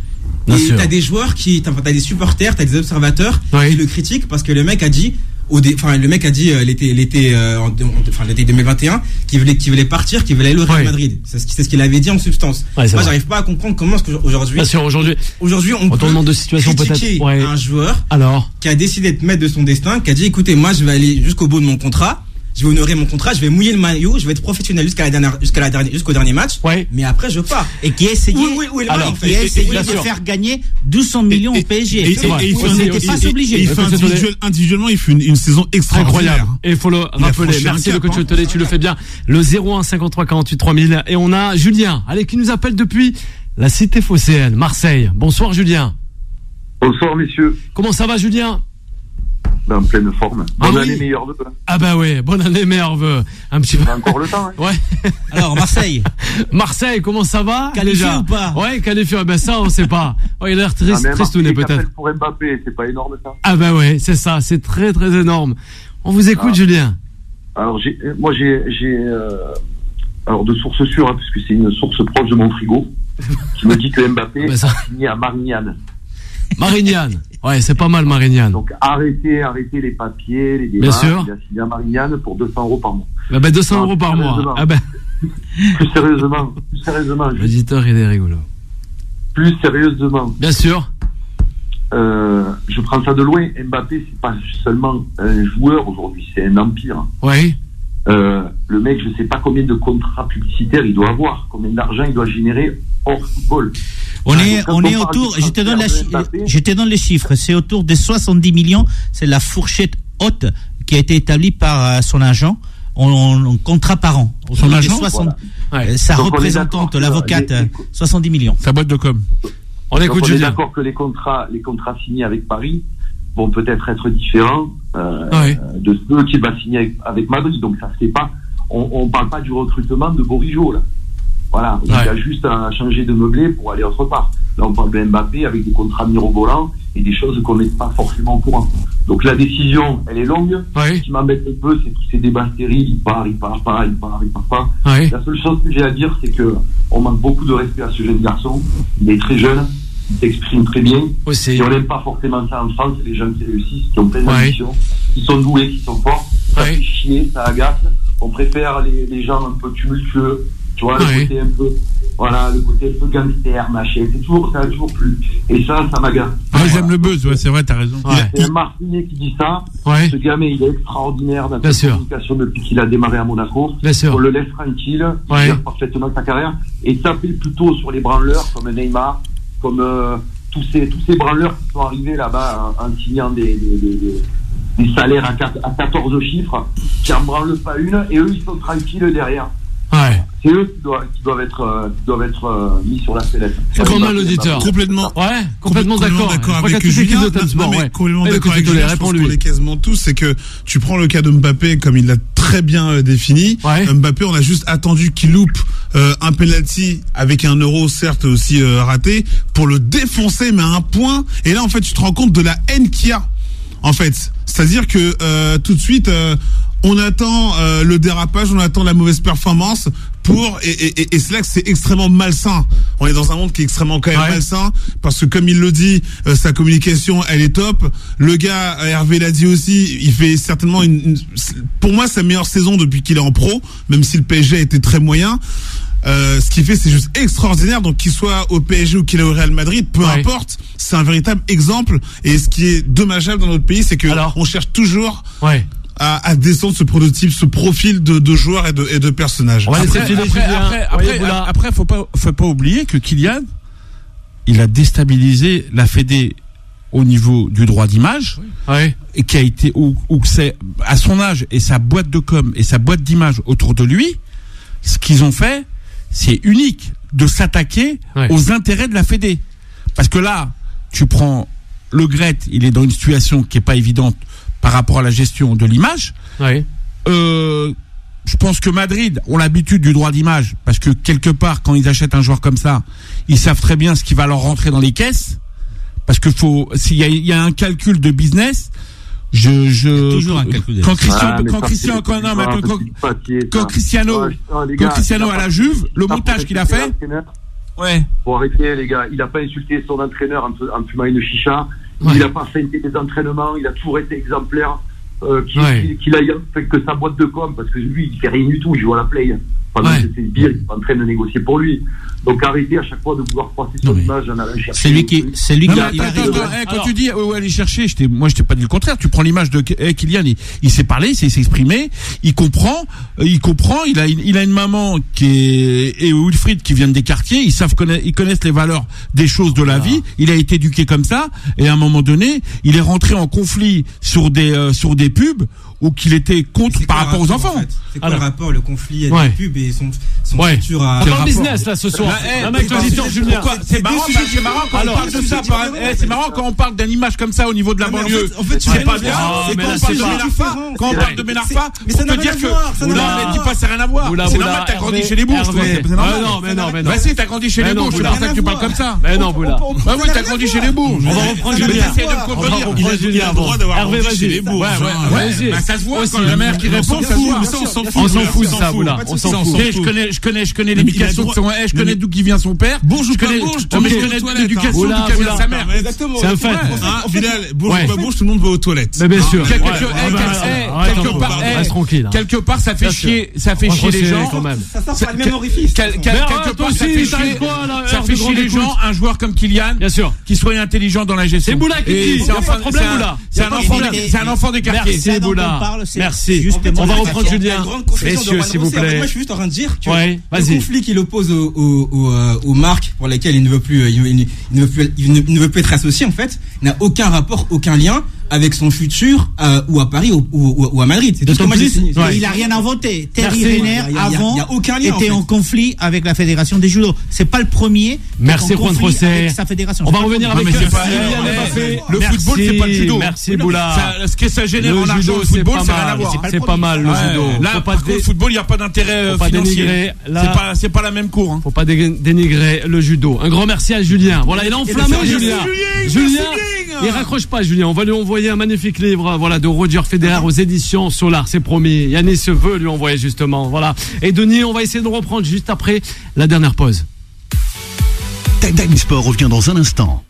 Bien et t'as des joueurs t'as des supporters, t'as des observateurs qui le critiquent parce que le mec a dit, l'été 2021, qu'il voulait partir, qu'il voulait aller au Real Madrid. C'est ce qu'il avait dit en substance. Moi, j'arrive pas à comprendre comment est-ce qu'aujourd'hui, on peut demande de situation critiquer peut-être. Un joueur qui a décidé de mettre de son destin, qui a dit, écoutez, moi, je vais aller jusqu'au bout de mon contrat. Je vais honorer mon contrat, je vais mouiller le maillot, je vais être professionnel jusqu'au dernier match. Mais après, je pars. Et qui a essayé, de faire gagner 200 millions au PSG. Et il n'était pas obligé. Individuellement, il fait une saison extraordinaire. Et il faut le rappeler. Merci le coach Otolé, tu le fais bien. Le 01 53 48 3000. Et on a Julien, qui nous appelle depuis la cité phocéenne, Marseille. Bonsoir Julien. Bonsoir messieurs. Comment ça va Julien? En pleine forme. Bonne année, meilleurs vœux. Ah bah ouais, bonne année, meilleurs veux. Un petit peu. On a encore le temps. Ouais. Alors Marseille. Marseille, comment ça va? Qualifié ou pas? Ouais, qualifié. Ça on sait pas. Il a l'air tristouné peut-être. Pour Mbappé, c'est pas énorme ça? Ah bah ouais, c'est ça, c'est très très énorme. On vous écoute Julien. Alors alors de source sûre, puisque c'est une source proche de mon frigo, qui me dit que Mbappé a signé à Marignane. Marignane. Ouais, c'est pas mal Marignane. Donc arrêtez les papiers, les débats. Bien sûr. Il a signé à Marignane pour 200 € par mois. 200 € par mois. Plus sérieusement. L'auditeur, il est rigolo. Plus sérieusement. Bien sûr. Je prends ça de loin. Mbappé, c'est pas seulement un joueur aujourd'hui, c'est un empire. Oui. Le mec, je sais pas combien de contrats publicitaires il doit avoir, combien d'argent il doit générer hors football. On est autour, je te donne les chiffres, c'est autour des 70 millions, c'est la fourchette haute qui a été établie par son agent en contrat par an. Son agent, sa représentante, l'avocate, 70 millions. Sa boîte de com. On est d'accord que les contrats signés avec Paris vont peut-être être différents de ceux qu'il va signer avec Madrid, donc ça se fait pas. On parle pas du recrutement de Bourigeaud là. Voilà, il a juste à changer de meublé pour aller autre part. Là, on parle de Mbappé avec des contrats mirobolants et des choses qu'on n'est pas forcément au courant. Donc la décision, elle est longue. Ce qui m'embête un peu, c'est tous ces débats stériles. Il part pas. La seule chose que j'ai à dire, c'est que on manque beaucoup de respect à ce jeune garçon. Il est très jeune. s'expriment très bien. Aussi. Et on n'aime pas forcément ça en France, les gens qui réussissent, qui ont plein d'ambitions, qui sont doués, qui sont forts. Ça fait chier, ça agace. On préfère les gens un peu tumultueux, tu vois, le côté un peu, le côté un peu gangster, machin. Ça a toujours plu. Et ça m'agace. J'aime le buzz, c'est vrai, t'as raison. C'est un Marseillais qui dit ça. Ce gamin, il est extraordinaire dans sa communication depuis qu'il a démarré à Monaco. On le laisse tranquille, il gère parfaitement sa carrière. Et taper plutôt sur les branleurs comme Neymar, comme tous ces branleurs qui sont arrivés là-bas en signant des salaires à 14 chiffres, qui en branlent pas une, et eux ils sont tranquilles derrière. C'est eux qui doivent être mis sur la sellette. C'est comme l'auditeur. Complètement d'accord avec Julien. Complètement d'accord avec Julien. Je pense qu'on est quasiment tous. C'est que tu prends le cas de Mbappé comme il l'a très bien défini. Mbappé, on a juste attendu qu'il loupe un penalty avec un euro certes aussi raté pour le défoncer, mais à un point. Et là, en fait, tu te rends compte de la haine qu'il y a. En fait, c'est-à-dire que tout de suite, on attend le dérapage, on attend la mauvaise performance et c'est là que c'est extrêmement malsain. On est dans un monde qui est extrêmement quand même malsain parce que comme il le dit, sa communication elle est top. Le gars Hervé l'a dit aussi, il fait certainement pour moi sa meilleure saison depuis qu'il est en pro, même si le PSG a été très moyen. Ce qu'il fait c'est juste extraordinaire, donc qu'il soit au PSG ou qu'il est au Real Madrid, peu importe, c'est un véritable exemple. Et ce qui est dommageable dans notre pays, c'est que on cherche toujours à descendre ce prototype, ce profil de joueurs et de personnages. Après, faut pas oublier que Kylian, il a déstabilisé la Fédé au niveau du droit d'image, et qui a été où c'est à son âge et sa boîte de com et sa boîte d'image autour de lui, ce qu'ils ont fait, c'est unique de s'attaquer aux intérêts de la Fédé. Parce que là, tu prends Le Gret, il est dans une situation qui est pas évidente par rapport à la gestion de l'image. Je pense que Madrid ont l'habitude du droit d'image parce que quelque part, quand ils achètent un joueur comme ça, ils savent très bien ce qui va leur rentrer dans les caisses. Parce que s'il y a un calcul de business, toujours un calcul quand Cristiano à la Juve, le montage qu'il a fait. Pour arrêter les gars, il a pas insulté son entraîneur en fumant une chicha. Il a pas feinté des entraînements, il a toujours été exemplaire. Qu'il aille fait que sa boîte de com, parce que lui il fait rien du tout, il joue à la play pendant que c'est Sbire qui est en train de négocier pour lui. Donc arrêtez à chaque fois de vouloir passer son image en allant chercher. C'est lui qui quand tu dis aller chercher, moi je t'ai pas dit le contraire. Tu prends l'image de Kylian, il s'est parlé, il s'est exprimé, il comprend, il a une maman et Wilfried qui viennent des quartiers, ils connaissent les valeurs des choses de la vie, il a été éduqué comme ça, et à un moment donné, il est rentré en conflit sur des pubs ou qu'il était contre par rapport aux enfants. C'est quoi le rapport, le conflit des pubs et son futur à... C'est pas business là ce soir. C'est marrant quand on parle de ça. C'est marrant quand on parle d'une image comme ça au niveau de la banlieue. En fait, c'est pas bien. Quand on parle de Benarfa, mais ça n'a rien à voir. Non, mais dis pas, ça n'a rien à voir. C'est normal, t'as grandi chez les Bourges. Non. Bah si, t'as grandi chez les Bourges, c'est pour ça que tu parles comme ça. Mais non, Boula. Bah oui, t'as grandi chez les Bourges. On va reprendre Julien. Hervé, vas-y. Ouais, ça se voit quand la mère qui répond, on s'en fout ça, Boula. On s'en fout. Je connais l'éducation de son père, je connais d'où qui vient son père. Bourge ou pas bourge, je connais l'éducation d'où vient sa mère. C'est un fait. Bilal, bourge ou pas bourge, tout le monde va aux toilettes. Mais bien sûr. Quelque part, ça fait chier les gens. Ça sort par le même orifice. Quelque part, ça fait chier les gens, un joueur comme Kylian, bien sûr, qui soit intelligent dans la gestion. C'est Boula qui dit, c'est pas de problème, Boula. C'est un enfant des quartiers. Merci, Boula. Merci. On va reprendre Julien. Messieurs, s'il vous plaît. Moi, je suis juste en train de dire que le conflit qu'il oppose aux marques pour lesquelles il ne veut plus, il ne veut plus être associé, en fait, n'a aucun rapport, aucun lien avec son futur ou à Paris ou à Madrid. C'est tout ce que moi j'ai signé. Il a rien inventé. Terry Renner avant était en conflit avec la fédération des judo. C'est pas le premier. Merci Juan José. Sa fédération. On va revenir avec le football, c'est pas le judo. Merci Boula. Ce que ça génère en argent au football, ça n'a rien à voir. C'est pas mal le judo. Là, par contre, le football, il n'y a pas d'intérêt financier. C'est pas la même cour. Faut pas dénigrer le judo. Un grand merci à Julien. Voilà, il est enflammé, Julien. Il raccroche pas, Julien. On va lui envoyer un magnifique livre, voilà, de Roger Federer aux éditions Solar, c'est promis. Yannis se veut lui envoyer justement, voilà. Et Denis, on va essayer de reprendre juste après la dernière pause. Time Sport revient dans un instant.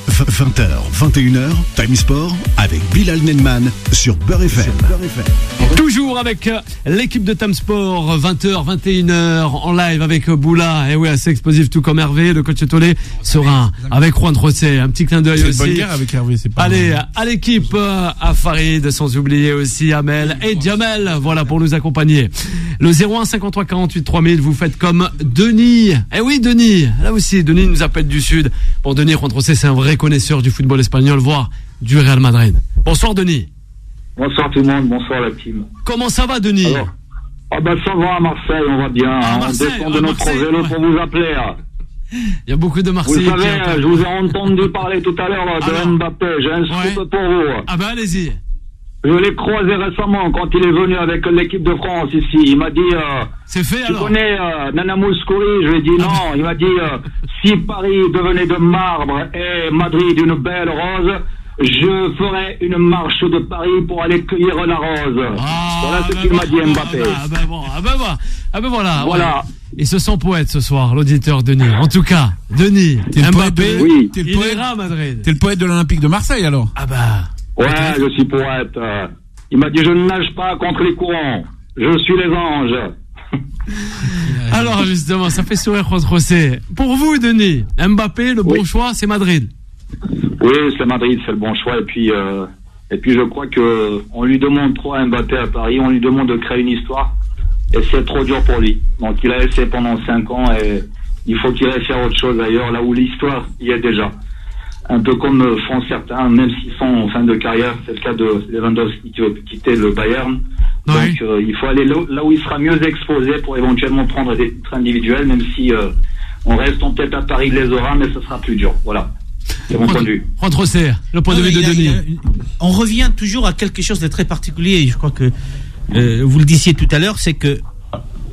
20h, 21h, Time Sport avec Bilal Nenman sur Beurre FM. Toujours avec l'équipe de Time Sport, 20h, 21h, en live avec Boula. Et oui, assez explosif, tout comme Hervé. Le coach Tolé sera avec Juan Rosset. Un petit clin d'œil aussi. C'est une bonne guerre avec Hervé, c'est pas. Allez, à l'équipe, à Farid, sans oublier aussi Amel et Jamel. Voilà, pour nous accompagner. Le 01 53 48 3000, vous faites comme Denis. Eh oui, Denis. Là aussi, Denis nous appelle du Sud. Pour Denis, Juan Rosset, c'est un vrai connaisseur du football espagnol, voire du Real Madrid. Bonsoir Denis. Bonsoir tout le monde, bonsoir la team. Comment ça va Denis? Alors, ça va à Marseille, on va bien. On descend de notre vélo pour vous appeler. Il y a beaucoup de Marseillais. Vous savez, je vous ai entendu parler tout à l'heure de Mbappé. J'ai un scoop pour vous. Ah ben allez-y. Je l'ai croisé récemment quand il est venu avec l'équipe de France ici. Il m'a dit... c'est fait alors. Tu connais Nana Mouskouri? Je lui ai dit non. Il m'a dit si Paris devenait de marbre et Madrid une belle rose, je ferai une marche de Paris pour aller cueillir la rose. Voilà ce qu'il m'a dit Mbappé. Voilà. Voilà. Il se sent poète ce soir, l'auditeur Denis. En tout cas, Denis, Mbappé, oui. Il ira à Madrid. T'es le poète de l'Olympique de Marseille alors? Ah bah... Ouais, je suis poète. Il m'a dit je ne nage pas contre les courants. Je suis les anges. Alors justement, ça fait sourire Juan Rosset. Pour vous, Denis, Mbappé, le bon choix, c'est Madrid. Oui, c'est Madrid, c'est le bon choix. Et puis je crois que on lui demande trop à Mbappé à Paris. On lui demande de créer une histoire. Et c'est trop dur pour lui. Donc il a essayé pendant 5 ans et il faut qu'il aille faire autre chose ailleurs, là où l'histoire y est déjà. Un peu comme font certains, même s'ils sont en fin de carrière, c'est le cas de Lewandowski qui veut quitter le Bayern. Oui. Donc il faut aller là où il sera mieux exposé pour éventuellement prendre des titres individuels, même si on reste en tête à Paris les aura, mais ce sera plus dur. Voilà, c'est mon point de vue. Juan Rosset, le point de vue de Denis. On revient toujours à quelque chose de très particulier, je crois que vous le disiez tout à l'heure, c'est que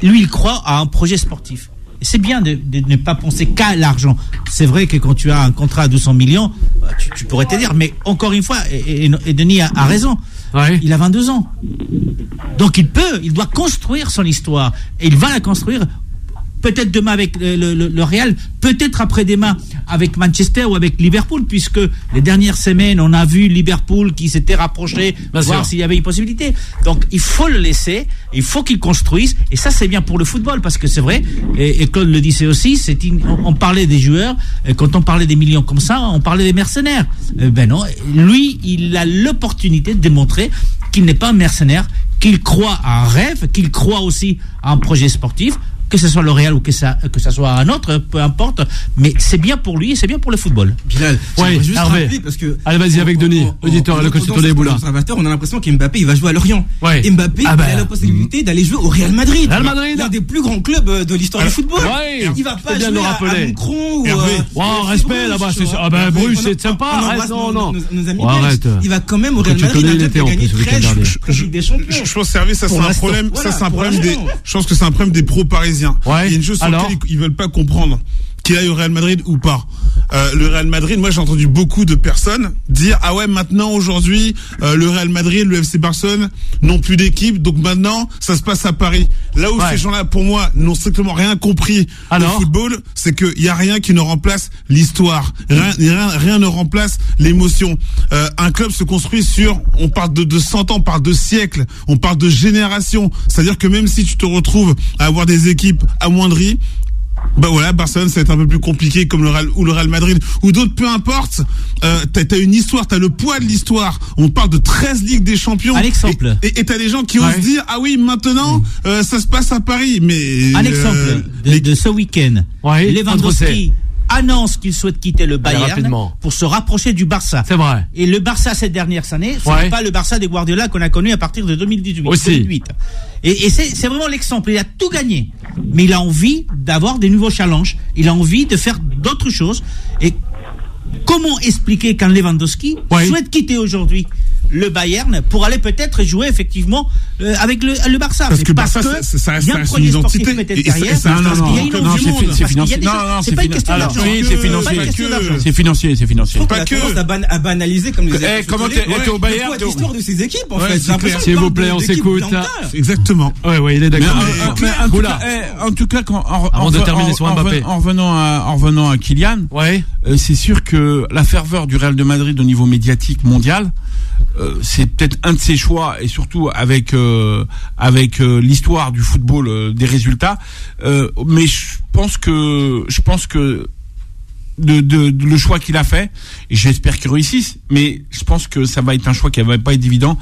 lui il croit à un projet sportif. C'est bien de ne pas penser qu'à l'argent. C'est vrai que quand tu as un contrat à 200 millions, tu pourrais te dire, mais encore une fois, et Denis a raison, il a 22 ans. Donc il doit construire son histoire. Et il va la construire peut-être demain avec le Real, peut-être après-demain avec Manchester ou avec Liverpool, puisque les dernières semaines, on a vu Liverpool qui s'était rapproché, voir s'il y avait une possibilité. Donc, il faut le laisser, il faut qu'il construise, et ça, c'est bien pour le football, parce que c'est vrai, et Claude le disait aussi, on parlait des joueurs, et quand on parlait des millions comme ça, on parlait des mercenaires. Ben non, lui, il a l'opportunité de démontrer qu'il n'est pas un mercenaire, qu'il croit à un rêve, qu'il croit aussi à un projet sportif, que ce soit le Real ou que ça soit un autre, peu importe, mais c'est bien pour lui et c'est bien pour le football. Bilal, juste Hervé, parce que allez, vas-y avec Denis, auditeur, le coach Tolé Boula. On a l'impression qu'Mbappé il va jouer à Lorient. Mbappé il a la possibilité d'aller jouer au Real Madrid. L'un des plus grands clubs de l'histoire du football. Il va pas jouer à Moucron ou respect là-bas, c'est ça. Ah ben Bruges, c'est sympa. Arrête, non. Arrête. Il va quand même au Real Madrid, il a gagné 13 Ligue des Champions. Je pense Hervé, ça c'est un problème, je pense que c'est un problème des pros parisiens. Il y a une chose sur laquelle ils veulent pas comprendre, qu'il aille au Real Madrid ou pas. Le Real Madrid, moi j'ai entendu beaucoup de personnes dire ah ouais, maintenant aujourd'hui le Real Madrid, le FC Barcelone n'ont plus d'équipe, donc maintenant ça se passe à Paris. Là où ces gens-là, pour moi, n'ont strictement rien compris au football, c'est qu'il y a rien qui ne remplace l'histoire, rien ne remplace l'émotion. Un club se construit on parle de 100 ans, on parle de siècles, on parle de générations. C'est-à-dire que même si tu te retrouves à avoir des équipes amoindries, bah voilà, Barcelone ça va être un peu plus compliqué comme le Real Madrid ou d'autres, peu importe. T'as une histoire, t'as le poids de l'histoire. On parle de 13 Ligues des Champions. Un exemple. Et t'as des gens qui osent dire ah oui, maintenant ça se passe à Paris. Mais un exemple de ce week-end. Lewandowski annonce qu'il souhaite quitter le Bayern pour se rapprocher du Barça. C'est vrai. Et le Barça ces dernières années, ce n'est pas le Barça des Guardiola qu'on a connu à partir de 2018. Et c'est vraiment l'exemple. Il a tout gagné, mais il a envie d'avoir des nouveaux challenges. Il a envie de faire d'autres choses. Et comment expliquer qu'un Lewandowski souhaite quitter aujourd'hui le Bayern pour aller peut-être jouer effectivement avec le Barça. Parce que Barça, ça reste une identité. C'est financier. Non, c'est pas une question d'argent. C'est financier. Pas que à banaliser comme les comment t'es au Bayern, l'histoire de ces équipes en fait. S'il vous plaît, on s'écoute. Exactement. Ouais, il est d'accord. En tout cas, avant de terminer sur Mbappé, en revenant à Kylian, c'est sûr que la ferveur du Real de Madrid au niveau médiatique mondial, c'est peut-être un de ses choix, et surtout avec l'histoire du football, des résultats. Mais je pense que le choix qu'il a fait, et j'espère qu'il réussisse, mais je pense que ça va être un choix qui va pas être évident.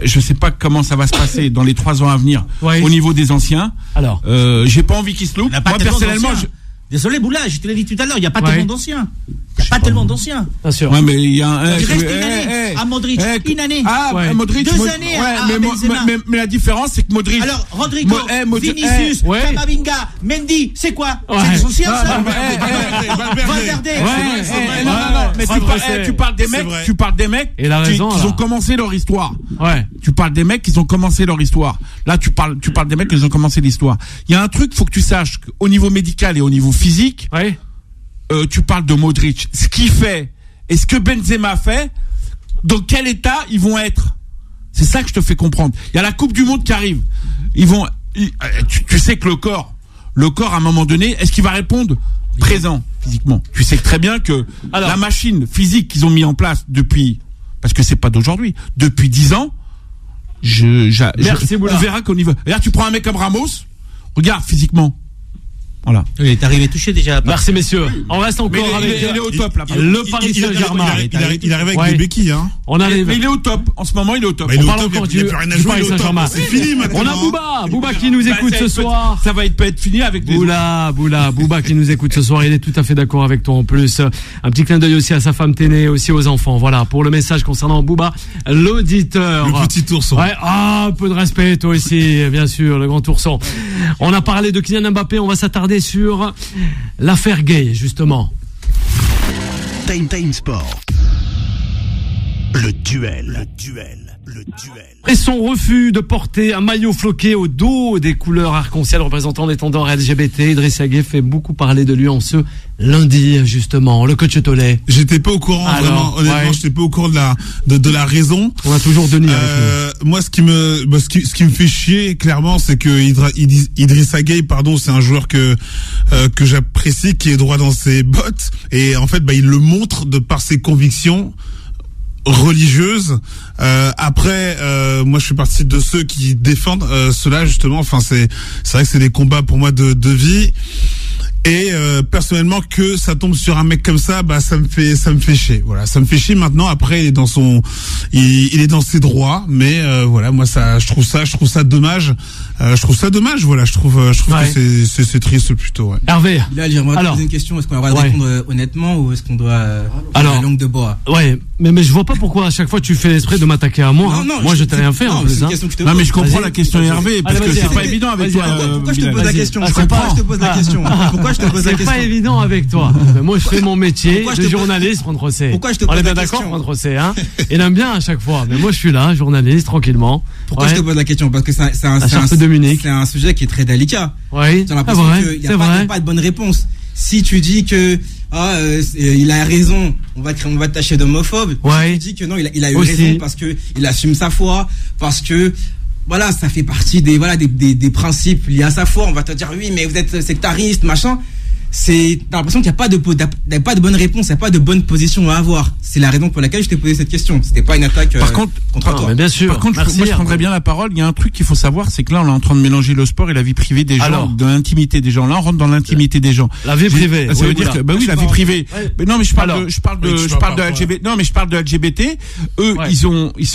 Je sais pas comment ça va se passer dans les 3 ans à venir au niveau des anciens. Alors, j'ai pas envie qu'ils se loupent. Moi personnellement, désolé Boula, je te l'ai dit tout à l'heure, il n'y a pas tellement d'anciens. Bien sûr. Ouais, mais il y a un. Il reste une année à Modric. Une année. Modric. 2 années à Benzema. Mais la différence, c'est que Modric. Alors, Rodrigo, Vinicius, Camavinga, Mendy, c'est quoi? C'est des anciens, ça? Valverde. Non. Mais tu parles des mecs qui ont commencé leur histoire. Tu parles des mecs qui ont commencé leur histoire. Là, tu parles des mecs qui ont commencé l'histoire. Il y a un truc, faut que tu saches qu'au niveau médical et au niveau physique, tu parles de Modric, ce qu'il fait et ce que Benzema fait, dans quel état ils vont être. C'est ça que je te fais comprendre. Il y a la Coupe du Monde qui arrive. Tu sais que le corps à un moment donné, est-ce qu'il va répondre présent physiquement? Tu sais très bien que la machine physique qu'ils ont mis en place parce que c'est pas d'aujourd'hui, depuis 10 ans, on verra qu'au niveau. Regarde, tu prends un mec comme Ramos, regarde physiquement. Voilà. Il est arrivé touché déjà. Merci messieurs. On reste encore avec il est au top là. Le Paris Saint-Germain. Il arrive avec des béquilles, hein. Mais il est au top. En ce moment, il est au top. On parle encore du Paris Saint-Germain. C'est fini maintenant. On a Bouba qui nous écoute ce soir. Ça va être fini avec des Bouba qui nous écoute ce soir. Il est tout à fait d'accord avec toi en plus. Un petit clin d'œil aussi à sa femme Téné, aussi aux enfants. Voilà pour le message concernant Bouba, l'auditeur. Le petit ourson. Un peu de respect toi aussi, bien sûr, le grand ourson. On a parlé de Kylian Mbappé. On va s'attarder sur l'affaire Gay, justement. Time Sport. Le duel. Et son refus de porter un maillot floqué au dos des couleurs arc-en-ciel représentant les tendeurs LGBT, Idrissa Gueye fait beaucoup parler de lui en ce lundi, justement. Le coach Tollet. J'étais pas au courant, vraiment. Honnêtement, j'étais pas au courant de la raison. On a toujours Denis avec nous. Moi, ce qui me fait chier, clairement, c'est que Idrissa Gueye, c'est un joueur que j'apprécie, qui est droit dans ses bottes. Et en fait, il le montre de par ses convictions religieuse. Après, moi je fais partie de ceux qui défendent cela justement. Enfin, c'est vrai que c'est des combats pour moi de vie. Et personnellement, que ça tombe sur un mec comme ça, ça me fait chier. Voilà, ça me fait chier. Maintenant, après, il est dans ses droits, mais voilà, moi je trouve ça dommage. Voilà, je trouve que c'est triste plutôt. Ouais. Hervé. Là, j'aimerais te poser une question. Est-ce qu'on va répondre honnêtement ou est-ce qu'on doit la langue de bois? Ouais, mais je vois pas pourquoi à chaque fois tu fais l'esprit de m'attaquer à moi. Non, moi je t'ai rien fait en plus. Non, mais je comprends la question Hervé parce que c'est pas évident avec toi. Pourquoi je te pose la question? Pourquoi je te pose la question? C'est pas évident avec toi. Moi, je fais mon métier de journaliste, prendre Rosset. Pourquoi je te pose la question? On est bien d'accord, prendre Rosset, hein? Il aime bien à chaque fois. Mais moi, je suis là, journaliste, tranquillement. Pourquoi je te pose la question? Parce que c'est un sujet qui est très délicat. Oui. J'ai l'impression qu'il n'y a pas de bonne réponse. Si tu dis que, il a raison, on va te tacher d'homophobe. Si tu dis que non, il a eu raison parce que il assume sa foi, parce que, voilà, ça fait partie des principes liés à sa foi. On va te dire, oui, mais vous êtes sectariste, machin. T'as l'impression qu'il n'y a pas de bonne réponse, il n'y a pas de bonne position à avoir. C'est la raison pour laquelle je t'ai posé cette question. C'était pas une attaque contre toi. Mais bien sûr. Par contre, moi je prendrais bien la parole. Il y a un truc qu'il faut savoir, c'est que là on est en train de mélanger le sport et la vie privée des gens, de l'intimité des gens. Là on rentre dans l'intimité des gens. La vie privée. Ça veut dire que la vie privée. Mais non, mais je parle de LGBT. Non, mais je parle de LGBT. Eux, ils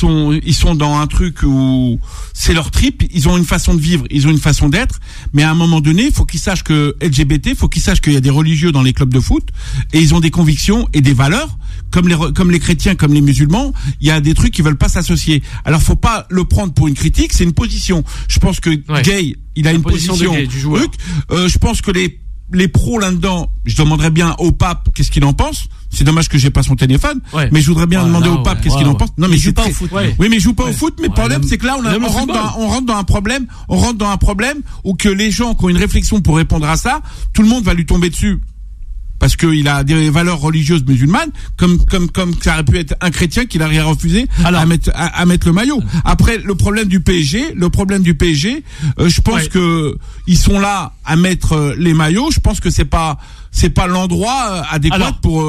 sont dans un truc où c'est leur trip. Ils ont une façon de vivre, ils ont une façon d'être. Mais à un moment donné, faut qu'ils sachent que LGBT, faut qu'ils sachent qu'il y a des religieux dans les clubs de foot et ils ont des convictions et des valeurs comme les chrétiens, comme les musulmans. Il y a des trucs qui veulent pas s'associer. Alors faut pas le prendre pour une critique, c'est une position. Je pense que Gay, il a une position de gay, du joueur. Je pense que les pros là-dedans, je demanderais bien au pape qu'est-ce qu'il en pense. C'est dommage que j'ai pas son téléphone, mais je voudrais bien demander au pape qu'est-ce qu'il en pense. Non, mais il joue pas au foot. Oui, mais il joue pas au foot. Mais le problème, c'est que là, on rentre dans un problème où que les gens qui ont une réflexion pour répondre à ça, tout le monde va lui tomber dessus. Parce qu'il a des valeurs religieuses musulmanes, comme ça aurait pu être un chrétien qui l'aurait refusé à mettre le maillot. Après, le problème du PSG, je pense que ils sont là à mettre les maillots. Je pense que c'est pas l'endroit adéquat pour.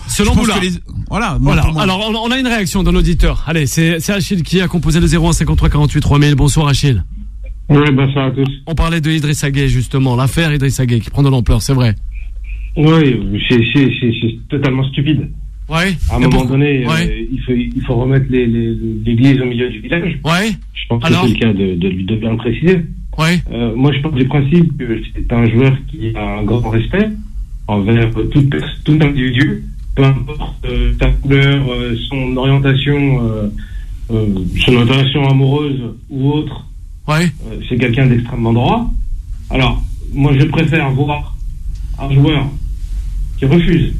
Selon vous là. Voilà. Alors, on a une réaction d'un auditeur. Allez, c'est Achille qui a composé le 01 53 48 3000. Bonsoir Achille. Oui, bonsoir à tous. On parlait de Idrissa Gueye justement, l'affaire Idrissa Gueye qui prend de l'ampleur, c'est vrai. Oui, c'est totalement stupide. Ouais. À un moment donné, il faut remettre l'église au milieu du village. Ouais. Je pense que c'est le cas de bien le préciser. Ouais. Moi, je pense du principe que c'est un joueur qui a un grand respect envers tout individu, peu importe sa couleur, son orientation amoureuse ou autre. Ouais. C'est quelqu'un d'extrêmement droit. Alors, moi, je préfère voir un joueur qui refuse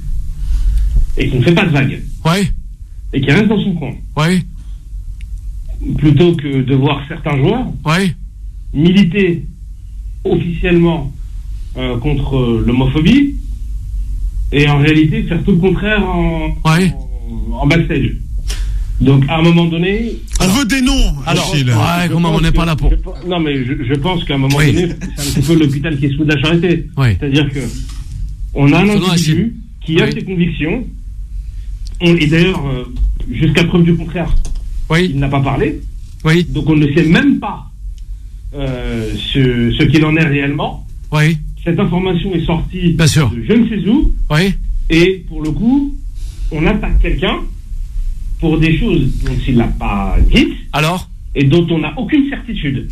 et qui ne fait pas de vagues, et qui reste dans son coin, plutôt que de voir certains joueurs militer officiellement contre l'homophobie et en réalité faire tout le contraire en backstage. Donc à un moment donné, on veut des noms. Comment on n'est pas là pour. Non, mais je pense qu'à un moment donné, c'est un petit peu l'hôpital qui se fout de la charité. C'est-à-dire que on a un individu qui a ses convictions. Et d'ailleurs, jusqu'à preuve du contraire, il n'a pas parlé. Donc on ne sait même pas ce qu'il en est réellement. Cette information est sortie de je ne sais où. Et pour le coup, on attaque quelqu'un pour des choses dont il n'a pas dites. Et dont on n'a aucune certitude.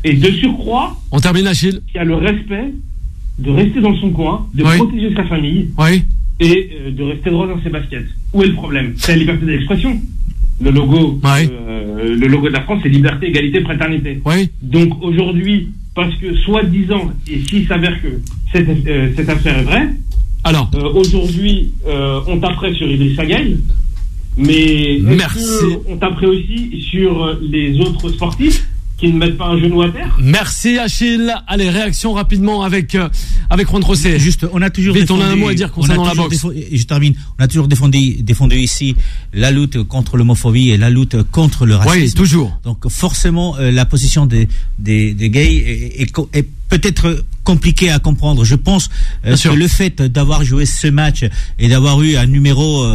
Et de surcroît, on termine, Achille, qui a le respect de rester dans son coin, de protéger sa famille et de rester droit dans ses baskets. Où est le problème? C'est la liberté d'expression. Le logo de la France, c'est liberté, égalité, fraternité. Donc aujourd'hui, parce que soi-disant, et s'il s'avère que cette affaire est vraie, aujourd'hui, on taperait sur Idrissa Gueye, mais on taperait aussi sur les autres sportifs qui ne mettent pas un genou à terre. Merci Achille. Allez, réaction rapidement avec Juan José. Juste, on a toujours on a un mot à dire concernant la boxe. Je termine. On a toujours défendu ici la lutte contre l'homophobie et la lutte contre le racisme. Oui, toujours. Donc forcément, la position des gays est peut-être compliquée à comprendre. Je pense que le fait d'avoir joué ce match et d'avoir eu un numéro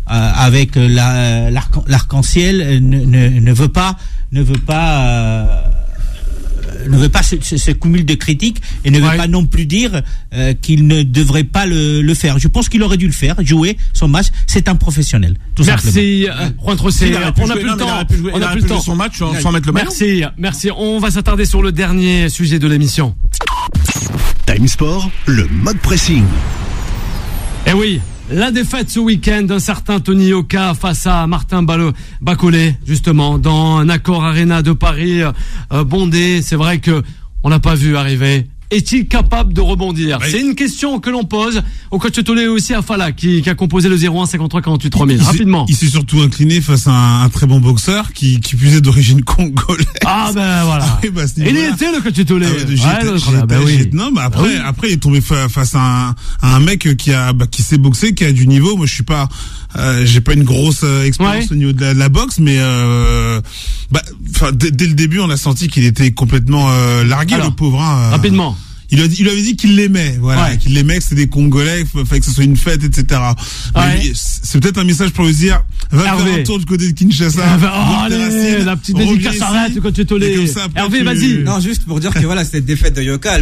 avec l'arc-en-ciel ne veut pas ce cumul de critiques et ne veut pas non plus dire qu'il ne devrait pas le faire. Je pense qu'il aurait dû le faire, jouer son match. C'est un professionnel, tout simplement. Merci, Juan José. On n'a plus le temps. On n'a plus le temps. Son match sans mettre le maillot. Merci. On va s'attarder sur le dernier sujet de l'émission. Time Sport, le mode pressing. Eh oui. La défaite ce week-end d'un certain Tony Yoka face à Martin Bacolé, justement, dans un Accor Arena de Paris bondé. C'est vrai que on n'a pas vu arriver. Est-il capable de rebondir? C'est une question que l'on pose au coach Tolé et aussi à Fala qui a composé le 01 53 48 3000. Rapidement. Il s'est surtout incliné face à un très bon boxeur qui plus est d'origine congolaise. Ah ben voilà. Il était le coach Tolé. Non, mais après il est tombé face à un mec qui sait boxer, qui a du niveau. Moi je suis pas j'ai pas une grosse expérience au niveau de la boxe, mais dès le début on a senti qu'il était complètement largué. Alors, le pauvre. Rapidement. Il lui avait dit qu'il l'aimait, qu'il l'aimait, que c'était des Congolais, qu'il fallait que ce soit une fête, etc. C'est peut-être un message pour lui dire, va faire un tour du côté de Kinshasa. Allez, la petite dédicace arrête quand tu es tolé. Hervé, vas-y. Non, juste pour dire que cette défaite de Yoka,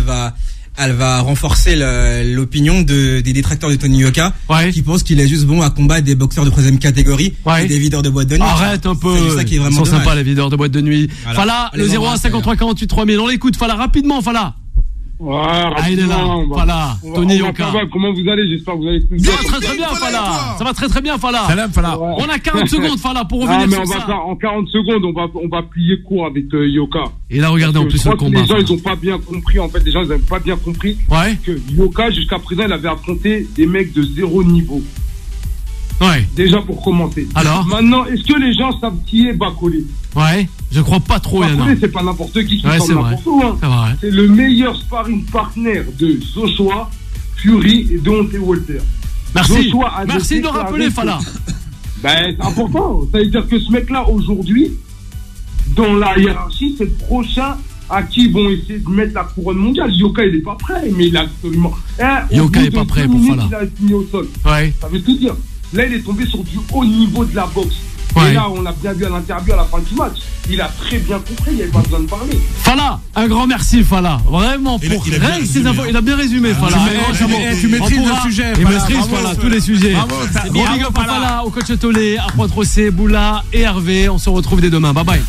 elle va renforcer l'opinion des détracteurs de Tony Yoka, qui pensent qu'il est juste bon à combattre des boxeurs de 3e catégorie et des videurs de boîte de nuit. Arrête un peu. C'est ça qui est vraiment dommage. Ils sont sympas, les videurs de boîte de nuit. Voilà. Fala, le 01 53 48 3000. On l'écoute, Fala, rapidement, Fala. il est là, Fala, Tony Yoka. Comment vous allez? J'espère que vous allez tous bien. Ça va très bien, Fala. Ça va très bien, Fala. Salam, Fala. On a 40 secondes, Fala, pour revenir sur ça. En 40 secondes, on va plier court avec Yoka. Et là, regardez en plus le combat. Les gens, ils ont pas bien compris, en fait. Les gens, ils n'ont pas bien compris que Yoka, jusqu'à présent, il avait affronté des mecs de 0 niveau. Ouais. Déjà pour commencer. Alors maintenant, est-ce que les gens savent qui est Bakolé? Ouais, je crois pas trop. Bakolé, c'est pas n'importe qui sort n'importe où. Hein. C'est le meilleur sparring partner de Joshua, Fury et Deontay Wilder. Merci. Merci de rappeler, Fala. Ben, c'est important. Ça veut dire que ce mec-là, aujourd'hui, dans la hiérarchie, c'est le prochain à qui ils vont essayer de mettre la couronne mondiale. Yoka, il est pas prêt, mais il a absolument. Yoka est pas prêt pour Fala. Il a fini au sol. Ouais. Ça veut tout dire. Là, il est tombé sur du haut niveau de la boxe. Ouais. Et là, on l'a bien vu à l'interview à la fin du match. Il a très bien compris, il n'y avait pas besoin de parler. Fala, un grand merci, Fala. Vraiment, pour rien ces infos. Il a bien résumé, Fala. Tu maîtrises le sujet. Il maîtrise, Fala, tous les sujets. Bon big up à Fala, au coach Tolé, à Pointe-Rossé, Boula et Hervé. On se retrouve dès demain. Bye bye.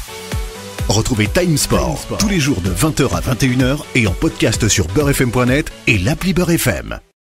Retrouvez Time Sport tous les jours de 20h à 21h et en podcast sur beurrefm.net et l'appli Beurre FM.